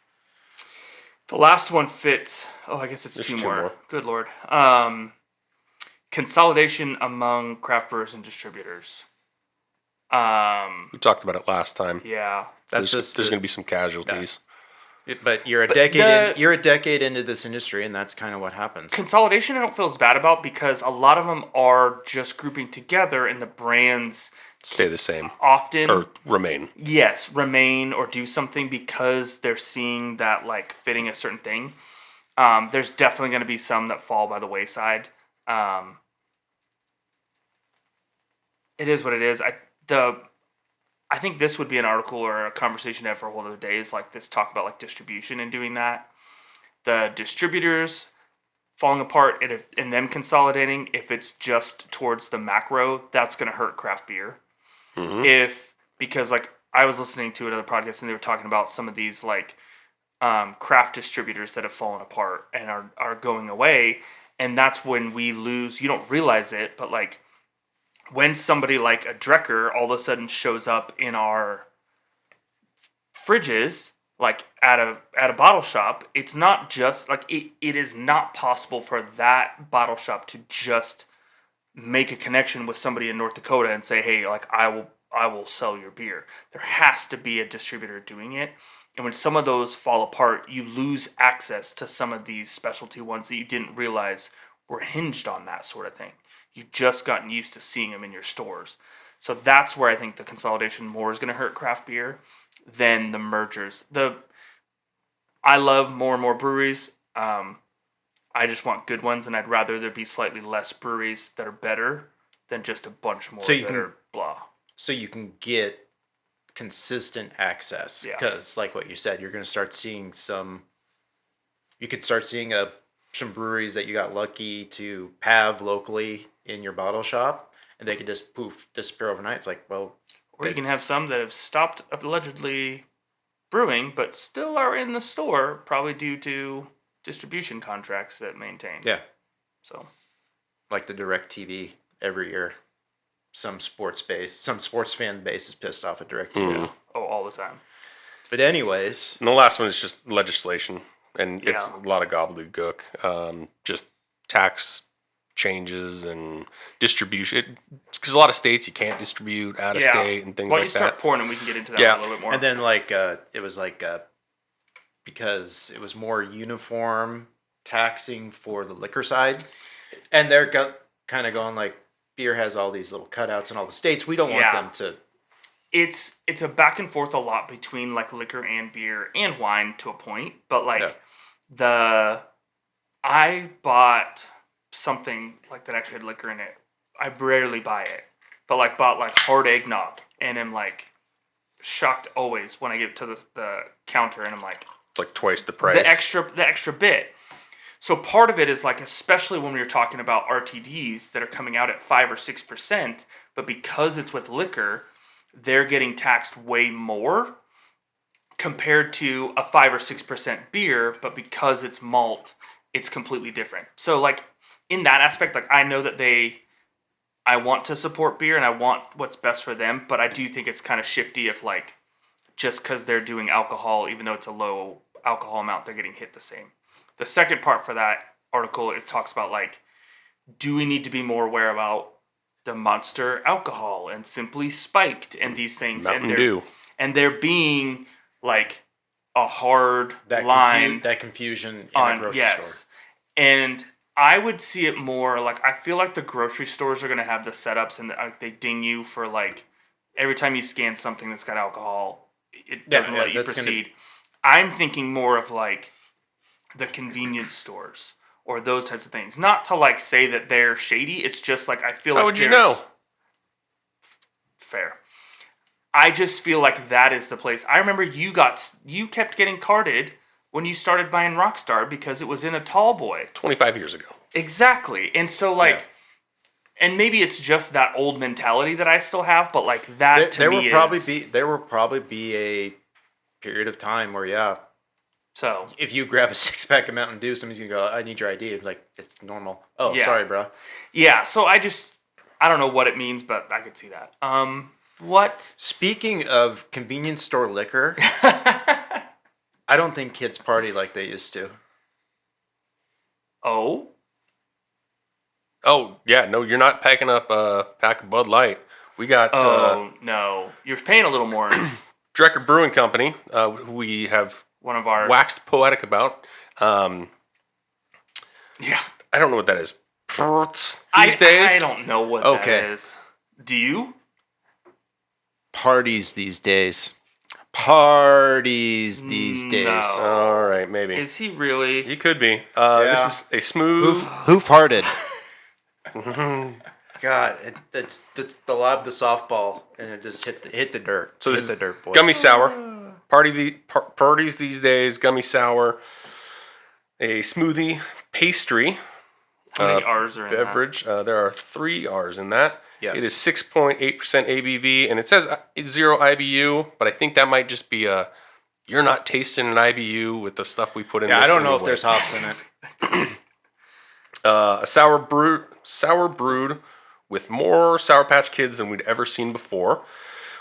The last one fits. Oh, I guess it's There's two two more. more. Good lord. Consolidation among craft brewers and distributors. We talked about it last time. Yeah. That's There's just. going to be some casualties. But you're a But decade. You're a decade into this industry, and that's kind of what happens. Consolidation I don't feel as bad about because a lot of them are just grouping together and the brands Stay the same often or remain. yes, remain or do something because they're seeing that like fitting a certain thing. There's definitely going to be some that fall by the wayside. It is what it is. I think this would be an article or a conversation to have for a whole other day. Is like this talk about like distribution and doing that. The distributors falling apart and them consolidating. If it's just towards the macro, that's going to hurt craft beer. Because like I was listening to another podcast and they were talking about some of these like craft distributors that have fallen apart and are going away, and that's when we lose. You don't realize it, but like when somebody like a Drekker all of a sudden shows up in our fridges, like at a bottle shop, it's not just like it is not possible for that bottle shop to just make a connection with somebody in North Dakota and say, hey, like I will sell your beer. There has to be a distributor doing it. And when some of those fall apart, you lose access to some of these specialty ones that you didn't realize were hinged on that sort of thing. You've just gotten used to seeing them in your stores. So that's where I think the consolidation more is going to hurt craft beer than the mergers. I love more and more breweries. I just want good ones, and I'd rather there be slightly less breweries that are better than just a bunch more that are blah. So you can get consistent access. Yeah. Because, like what you said, you're going to start seeing some. You could start seeing some breweries that you got lucky to have locally in your bottle shop, and they could just disappear overnight. It's like, well, Or you can have some that have stopped allegedly brewing, but still are in the store, probably due to distribution contracts that maintain. yeah, So like the Direct TV every year. Some sports fan base is pissed off at Direct TV. all the time. But anyways, And the last one is just legislation, and it's Yeah. a lot of gobbledygook. Just tax changes and distribution. Because a lot of states you can't distribute out of state and things Why don't like you start that. pouring and we can get into that Yeah. a little bit more. and then it was because it was more uniform taxing for the liquor side, and they're kind of going like beer has all these little cutouts in all the states. We don't want them to. It's a back and forth a lot between like liquor and beer and wine to a point, but like I bought something like that actually had liquor in it. I rarely buy it, but like bought like hard eggnog and am like shocked always when I get to the counter and I'm like It's like twice the price. the extra bit. So part of it is like, especially when we were talking about RTDs that are coming out at 5 or 6%, but because it's with liquor, they're getting taxed way more compared to a 5 or 6% beer, but because it's malt, it's completely different. So like in that aspect, like I know that I want to support beer and I want what's best for them, but I do think it's kind of shifty if like just because they're doing alcohol, even though it's a low alcohol amount, they're getting hit the same. The second part for that article, it talks about like, do we need to be more aware about the Monster alcohol and Simply Spiked and these things? Mountain Dew. And they're being like a hard line. That confusion in a grocery store. And I would see it more like, I feel like the grocery stores are going to have the setups and they ding you for like, every time you scan something that's got alcohol, it doesn't let you proceed. I'm thinking more of like the convenience stores or those types of things. Not to like say that they're shady. It's just like I feel like How would you know? Fair. I just feel like that is the place. I remember you kept getting carded when you started buying Rockstar because it was in a tall boy. 25 years ago. Exactly. And so like and maybe it's just that old mentality that I still have, but like that to me there will probably be a period of time where so if you grab a 6-pack of Mountain Dew, somebody's gonna go, "I need your ID." Like it's normal. Oh, sorry, bro. Yeah. So I don't know what it means, but I could see that. What? Speaking of convenience store liquor, I don't think kids party like they used to. Oh, yeah. No, you're not packing up a pack of Bud Light. We got. No, you're paying a little more. Drekker Brewing Company, who we have One of our waxed poetic about. Yeah, I don't know what that is. These days? I don't know what that is. Do you? Parties these days. Parties these days. All right, maybe. Is he really? He could be. This is a smooth. Who farted? God, it's the lob the softball and it just hit the dirt. So this hit is the dirt, boys. gummy sour. Parties these days. Gummy sour. A smoothie pastry. How many R's are in beverage. There are 3 R's in that. Yes. It is 6.8% ABV, and it says 0 IBU, but I think that might just be you're not tasting an IBU with the stuff we put in. Yeah, this I don't know anyway. if there's hops in it. A sour brewed with more Sour Patch Kids than we'd ever seen before.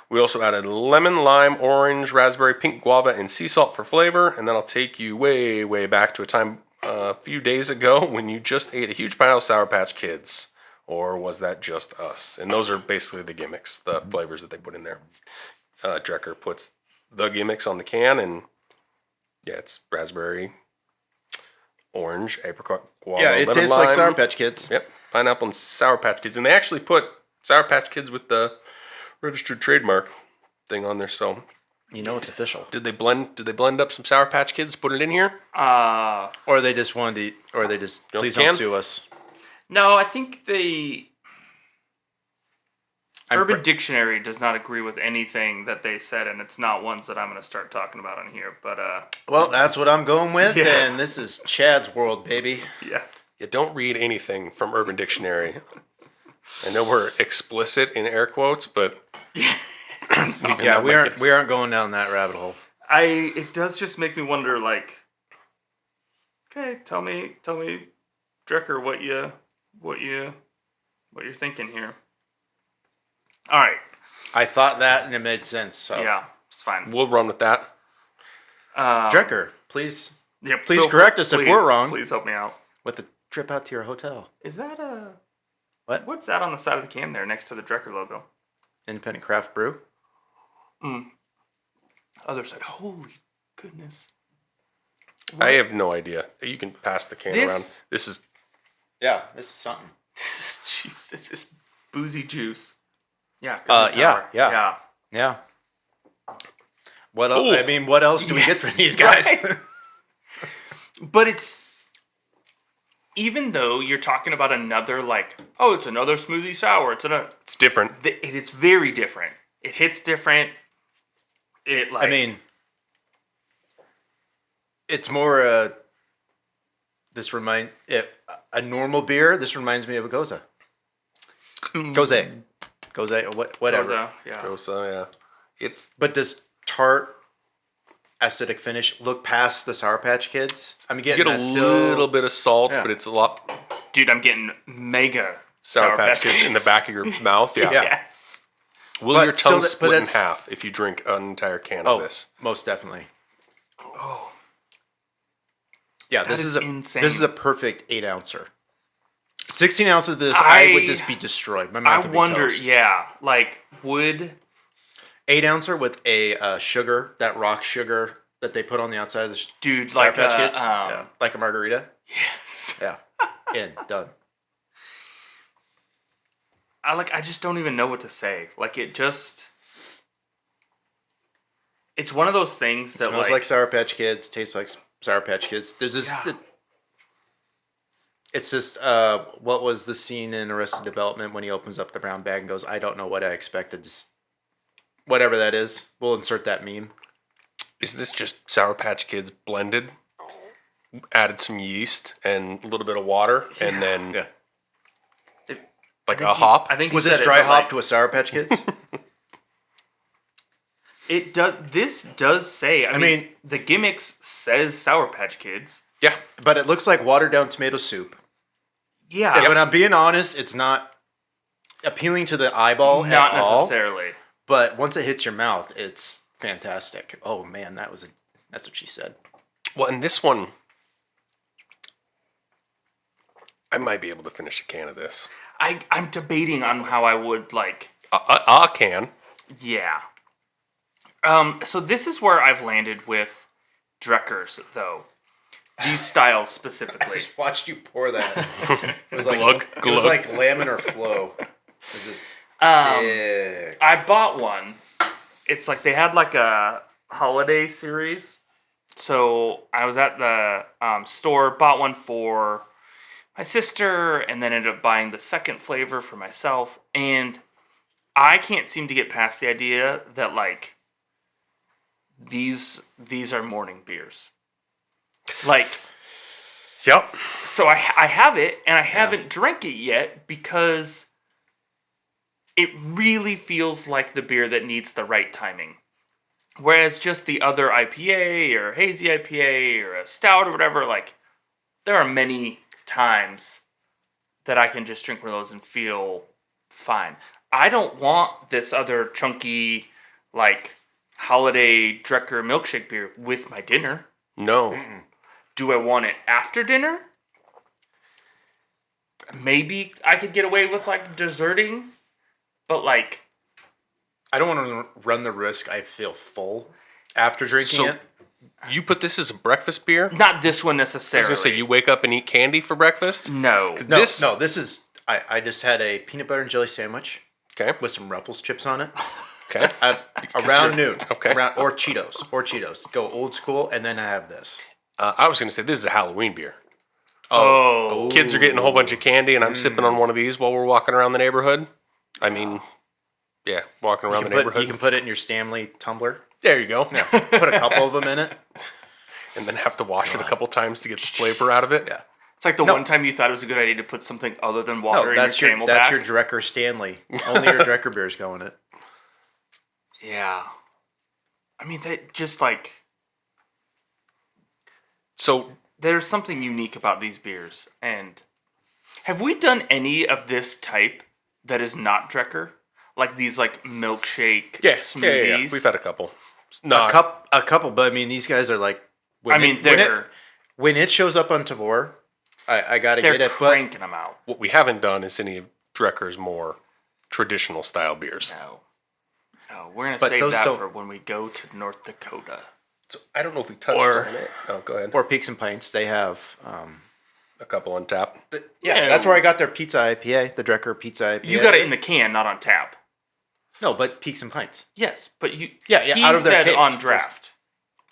We also added lemon, lime, orange, raspberry, pink guava, and sea salt for flavor. And then I'll take you way, way back to a time a few days ago when you just ate a huge pile of Sour Patch Kids. Or was that just us? And those are basically the gimmicks, the flavors that they put in there. Drekker puts the gimmicks on the can, and it's raspberry, orange, apricot, guava, Yeah, it lemon, tastes like lime. Sour Patch Kids. Yep, pineapple and Sour Patch Kids. And they actually put Sour Patch Kids with the registered trademark thing on there. So You know it's official. did they blend up some Sour Patch Kids, put it in here? Or they just wanted to eat, or they just, You want please the don't can? sue us. No, I think the I'm Urban pre- Dictionary does not agree with anything that they said, and it's not ones that I'm going to start talking about on here. But Well, that's what I'm going with, Yeah. and this is Chad's world, baby. yeah, You don't read anything from Urban Dictionary. I know we're explicit in air quotes, but even Yeah, that we might get us- aren't going down that rabbit hole. it does just make me wonder. Like, okay, tell me, Drekker, what you're thinking here. All right, I thought that and it made sense. So. yeah, it's fine. We'll run with that. Drekker, please Yeah, please correct us if we're wrong. Please help me out. With the trip out to your hotel. Is that a... What? What's that on the side of the can there next to the Drekker logo? Independent craft brew? Other side. Holy goodness. I have no idea. You can pass the can around. This is... Yeah, this is something. This is boozy juice. Yeah. Yeah. What else? Ooh. I mean, what else do we get from these guys? Right? But it's... Even though you're talking about another, like, oh, it's another smoothie sour. It's different. It's very different. It hits different. It, like... I mean, it's more a normal beer. This reminds me of a Goza. Goza, whatever. Goza, yeah. Goza, yeah. But does tart acidic finish look past the Sour Patch Kids? I'm You getting get a little bit of salt, Yeah. but it's a lot Dude, I'm getting mega Sour Patch Kids in the back of your mouth. Yeah. Yeah. Yes. Will But your so tongue that- but split in that's- half if you drink an entire can Oh, of this? most definitely. Oh, Yeah, That this is is insane. This is a perfect 8-ouncer. 16 ounces of this, I would just be destroyed. My mouth I would be wonder, toast. yeah, like, would... 8-ouncer with a sugar, that rock sugar that they put on the outside of the Dude, Sour like Patch a, Kids. Yeah, like a margarita. Yes. Yeah, done. I just don't even know what to say. Like, it just... It's one of those things that, Smells like Sour Patch Kids. Tastes like Sour Patch Kids. There's this. Yeah. It's just what was the scene in Arrested Development when he opens up the brown bag and goes, "I don't know what I expected." Just whatever that is. We'll insert that meme. Is this just Sour Patch Kids blended? Added some yeast and a little bit of water, and then Yeah. like a hop? I think you Was said this it, dry but, hop like, to a Sour Patch Kids? It does. This does say. I mean, the gimmicks says Sour Patch Kids. Yeah. But it looks like watered down tomato soup. Yeah, If I'm being honest, it's not appealing to the eyeball not at all. necessarily. But once it hits your mouth, it's fantastic. Oh man, that's what she said. Well, and this one, I might be able to finish a can of this. I'm debating on how I would like. A can. Yeah. So this is where I've landed with Drekkers, though. These styles I specifically. just watched you pour that. It was like Glug, it was glug. like laminar flow. It was just thick. I bought one. It's like they had like a holiday series. So I was at the store, bought one for my sister, and then ended up buying the second flavor for myself. And I can't seem to get past the idea that like these are morning beers. Like, Yep. so I have it, and I haven't drank it yet because it really feels like the beer that needs the right timing. Whereas just the other IPA or hazy IPA or a stout or whatever, like, there are many times that I can just drink one of those and feel fine. I don't want this other chunky, like, holiday Drekker milkshake beer with my dinner. No. Do I want it after dinner? Maybe I could get away with like deserting, but like I don't want to run the risk. I feel full after drinking So it. you put this as a breakfast beer? not this one I was necessarily. gonna say you wake up and eat candy for breakfast. No. No, This- this is. I just had a peanut butter and jelly sandwich Okay. with some Ruffles chips on it. Okay. Around noon. okay. Or Cheetos. Go old school, and then I have this. I was gonna say this is a Halloween beer. Oh. Kids are getting a whole bunch of candy, and I'm sipping on one of these while we're walking around the neighborhood. I mean, yeah, walking around the neighborhood. You can put it in your Stanley tumbler. There you go. Yeah, put a couple of them in it. And then have to wash it a couple times to get the flavor out of it. Yeah. It's like the one time you thought it was a good idea to put something other than water in your that's your Camelback. Drekker Stanley. Only your Drekker beers go in it. Yeah. I mean, they just like So there's something unique about these beers. And have we done any of this type that is not Drekker? Like these like milkshake smoothies? We've had a couple. not a couple, but I mean, these guys are like. When it shows up on Tavour, I gotta get it. They're cranking them out. What we haven't done is any of Drekker's more traditional style beers. No, we're gonna save that for when we go to North Dakota. So I don't know if we touched on it. Oh, go ahead. Or Peaks and Pints, they have a couple on tap. That's where I got their pizza IPA, the Drekker pizza IPA. You got it in the can, not on tap. No, but Peaks and Pints. Yes, but you. He out of their case. On draft.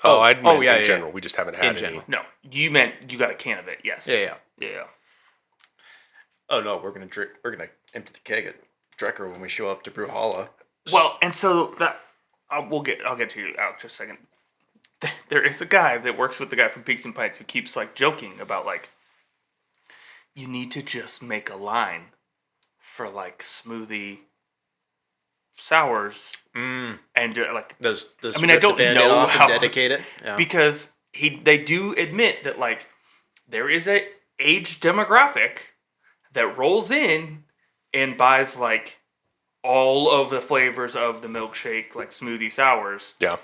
I meant in general. We just haven't had any. No, you meant you got a can of it. Yes. Yeah. Oh no, we're gonna empty the keg at Drekker when we show up to Brew Holla. Well, and so that I'll get to you out just a second. There is a guy that works with the guy from Peaks and Pints who keeps like joking about like, you need to just make a line for like Smoothie Sours and like I don't know how dedicate it because they do admit that like there is a age demographic that rolls in and buys like all of the flavors of the milkshake like Smoothie Sours. Yeah.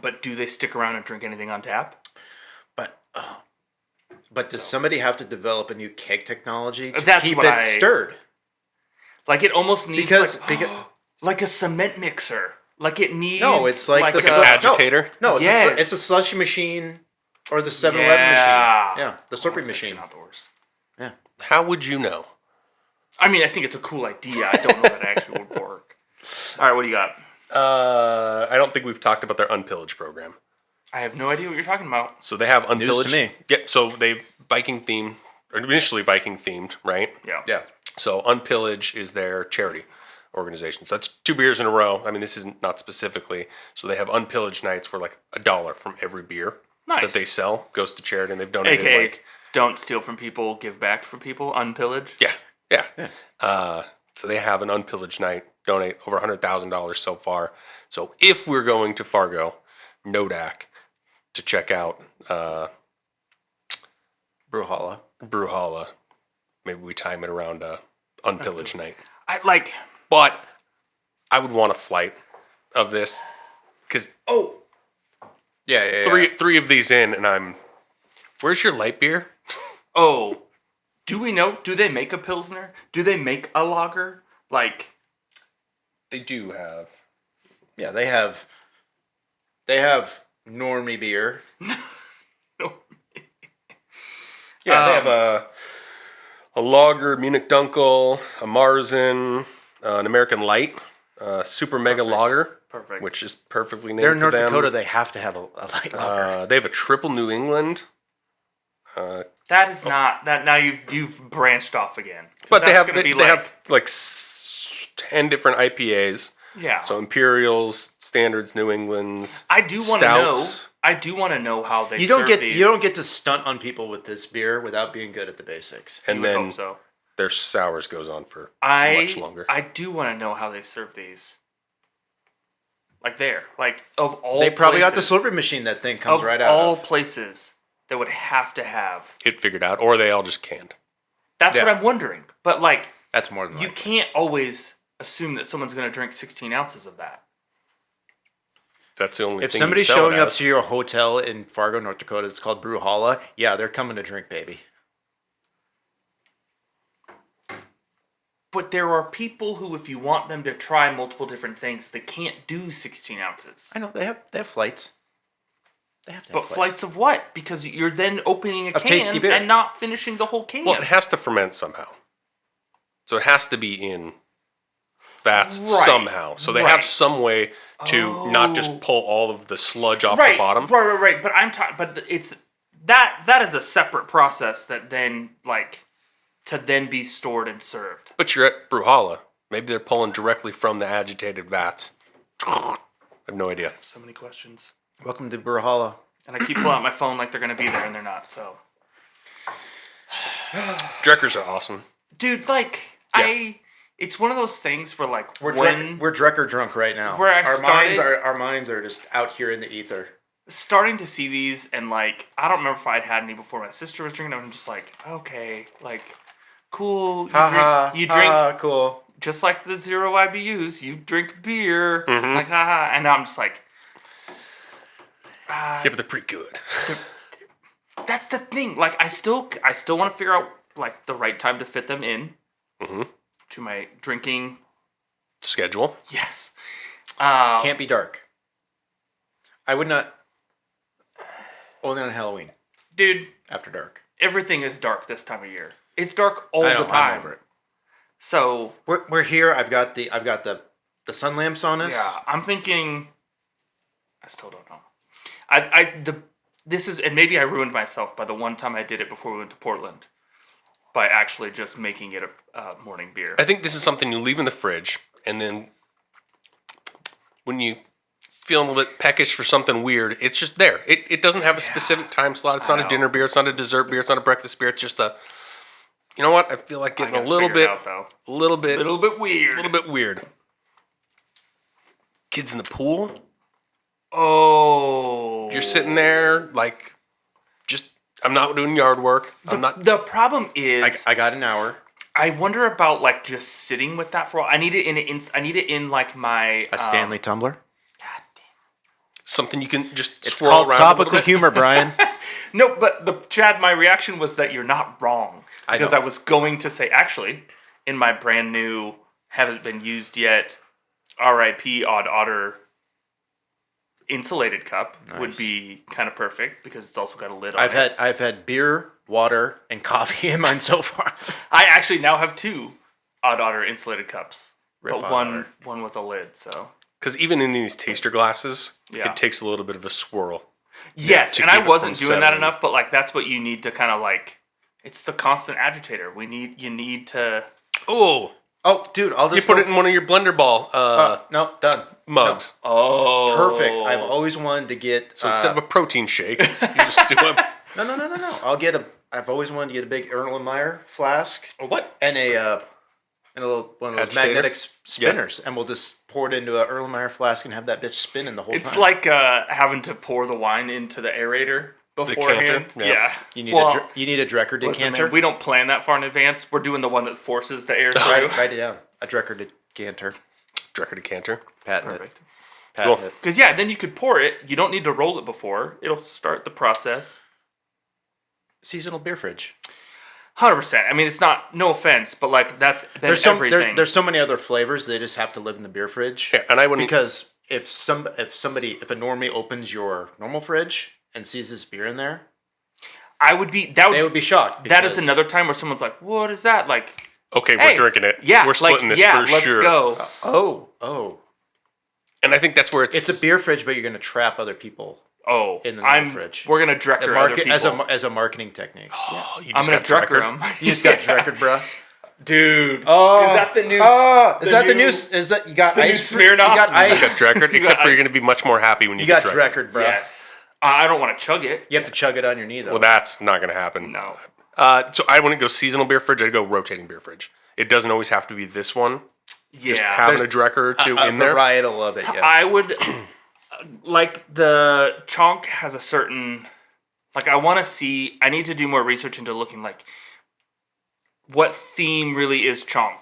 But do they stick around and drink anything on tap? But does somebody have to develop a new keg technology to keep it stirred? Like it almost needs like a cement mixer. Like it needs it's like an agitator. No, it's a slushy machine or the 7-Eleven machine. Yeah, the Slurpee machine. Outdoors. Yeah. How would you know? I mean, I think it's a cool idea. I don't know that it actually would work. All right, what do you got? I don't think we've talked about their Unpillage program. I have no idea what you're talking about. So they have Unpillage. News to me. Yeah, so they Viking themed, or initially Viking themed, right? Yeah. So Unpillage is their charity organization. So that's 2 beers in a row. I mean, this isn't not specifically. So they have Unpillage nights where like $1 from every beer that they sell goes to charity, and they've donated. AKA, don't steal from people, give back for people. Unpillage. Yeah. So they have an Unpillage night. Donate over $100,000 so far. So if we're going to Fargo, Nodak, to check out Brew Holla, maybe we time it around Unpillage night. But I would want a flight of this because three of these in, and I'm. Where's your light beer? Do we know? Do they make a Pilsner? Do they make a lager? Like. They do have. Yeah, they have normie beer. They have a lager, Munich Dunkel, a Marzen, an American Light, super mega lager. Perfect. Which is perfectly named They're in for North them. Dakota. They have to have a light lager. They have a triple New England. That is not that. Now you've branched off again. But they have like 10 different IPAs. Yeah. So Imperials, Standards, New Englands. I do want to know how they. You don't get to stunt on people with this beer without being good at the basics. And then their sours goes on for much longer. I do want to know how they serve these. Of all they probably places, got the Slurpee machine that thing comes right out of. All places that would have to have it figured out, or they all just canned. That's what I'm wondering. But that's more than you can't always assume that someone's going to drink 16 ounces of that. That's the only if thing. If somebody's showing up to your hotel in Fargo, North Dakota, it's called Brew Holla, they're coming to drink, baby. But there are people who, if you want them to try multiple different things, they can't do 16 ounces. I know, they have flights. They have to have flights of what? Because you're then opening a tasty can beer. and not finishing the whole can. Well, it has to ferment somehow. So it has to be in vats somehow. So they have some way to not just pull all of the sludge off the bottom. Right. But I'm talking. But it's that is a separate process that then to then be stored and served. But you're at Brew Holla. Maybe they're pulling directly from the agitated vats. I have no idea. So many questions. Welcome to Brew Holla. And I keep pulling out my phone like they're going to be there, and they're not, so. Drekkers are awesome. Dude, it's one of those things where, we're Drekker drunk right now. Our minds are just out here in the ether. Starting to see these, and, I don't remember if I'd had any before my sister was drinking them, I'm just okay, cool. You drink, cool. Just like the 0 IBUs, you drink beer, mm-hmm. haha, and now I'm just Yeah, but they're pretty good. That's the thing. Like, I still want to figure out like the right time to fit them in to my drinking Schedule. Yes. Can't be dark. I would not. Only on Halloween. Dude, After dark. everything is dark this time of year. It's dark all I know, the time. I'm over it. So We're here. I've got the sun lamps on us. yeah, I'm thinking. I still don't know. This is, and maybe I ruined myself by the one time I did it before we went to Portland, by actually just making it a morning beer. I think this is something you leave in the fridge, and then when you feel a little bit peckish for something weird, it's just there. It doesn't have a specific time slot. It's not a dinner beer. It's not a dessert beer. It's not a breakfast beer. It's just a. You know what? I feel like getting a little bit weird. Kids in the pool. Oh. You're sitting there like, just I'm not doing yard work. The problem is I got an hour. I wonder about like just sitting with that for a while. I need it in like my A Stanley tumbler. God damn. Something you can just It's swirl called around a little topical bit. humor, Brian. No, but Chad, my reaction was that you're not wrong. Because know. I was going to say, actually, in my brand new, haven't been used yet, RIP Odd Otter insulated cup would be kind of perfect because it's also got a lid on it. I've had beer, water, and coffee in mine so far. I actually now have 2 Odd Otter insulated cups, Rip but Odd one with a lid. So Because even in these taster glasses, Yeah. it takes a little bit of a swirl. yes, to and keep I it wasn't from doing that settling. enough, but like that's what you need to kind of like. It's the constant agitator. You need to. Oh, Oh, dude, I'll you just put it in one of your blender ball no, done. mugs. Oh, Perfect. I've always wanted to get. So instead of a protein shake, you just do a... No. I've always wanted to get a big Erlenmeyer flask what? and a little one of those Agitator? magnetic spinners, and we'll just pour it into a Erlenmeyer flask and have that bitch spinning the whole It's time. like having to pour the wine into the aerator beforehand. Decanter, yeah. you need Well, you need a Drekker listen, decanter. man, we don't plan that far in advance. We're doing the one that forces the air through. Write it down. A Drekker decanter. Drekker decanter. Patent Perfect. it. Patent Cool. it. Because yeah, then you could pour it. You don't need to roll it before. It'll start the process. Seasonal beer fridge. 100%. I mean, it's not. No offense, but like that's everything. There's so many other flavors. They just have to live in the beer fridge. Yeah, and I wouldn't... Because if a normie opens your normal fridge and sees this beer in there, I would be. they would be shocked. That is because- another time where someone's like, "What is that?" Like, Okay, we're hey, drinking it. Yeah, We're splitting this for let's sure. go. Oh. And I think that's where It's a beer fridge, but you're going to trap other people Oh, in the normal fridge. We're gonna Drekker other people. as a marketing technique. Oh, you I'm just gonna got Drekker Drekkered. them. You just got Drekkered, bruh. Dude. Oh, is that the new? Is that the new? Is that you got the new ice? Smirnoff? You got You ice. got Drekkered, You except got for you're ice. going to be much more happy when you, You got get Drekkered. Drekkered, bruh. Yes. I don't want to chug it. You have to chug it on your knee though. Well, that's not going to happen. No. So I wouldn't go seasonal beer fridge. I'd go rotating beer fridge. It doesn't always have to be this one. Just Yeah. having a Drekker or two in there. Riot will love it. Yes. I would like the chonk has a certain like I need to do more research into looking like what theme really is chonk.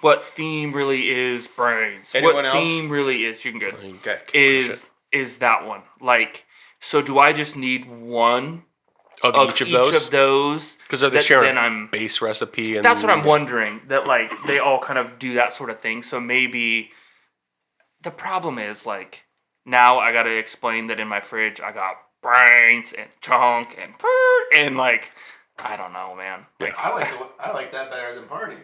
What theme really is brains? Anyone what else? theme really is you can go Okay. is that one. Like so do I just need one Of each of those? Because they're that sharing then I'm base recipe. And that's what I'm wondering. That like they all kind of do that sort of thing. So maybe the problem is like now I got to explain that in my fridge I got brains and chunk and like I don't know, man. Like, I like that better than party.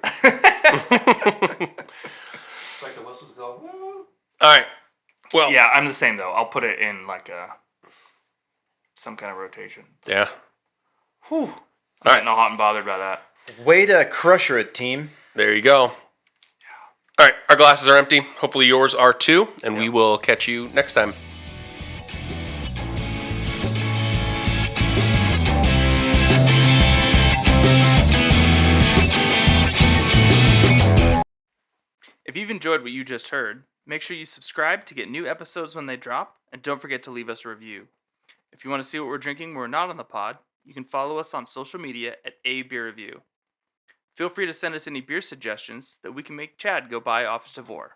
Like the whistles go. Woo. All right. Well, yeah, I'm the same though. I'll put it in like some kind of rotation. Yeah. Whew. I'm getting all hot and bothered by that. Way to crusher it, team. There you go. All right. Our glasses are empty. Hopefully yours are too. And we will catch you next time. If you've enjoyed what you just heard, make sure you subscribe to get new episodes when they drop, and don't forget to leave us a review. If you want to see what we're drinking when we're not on the pod, you can follow us on social media at A Beer Review. Feel free to send us any beer suggestions that we can make Chad go buy off of Tavour.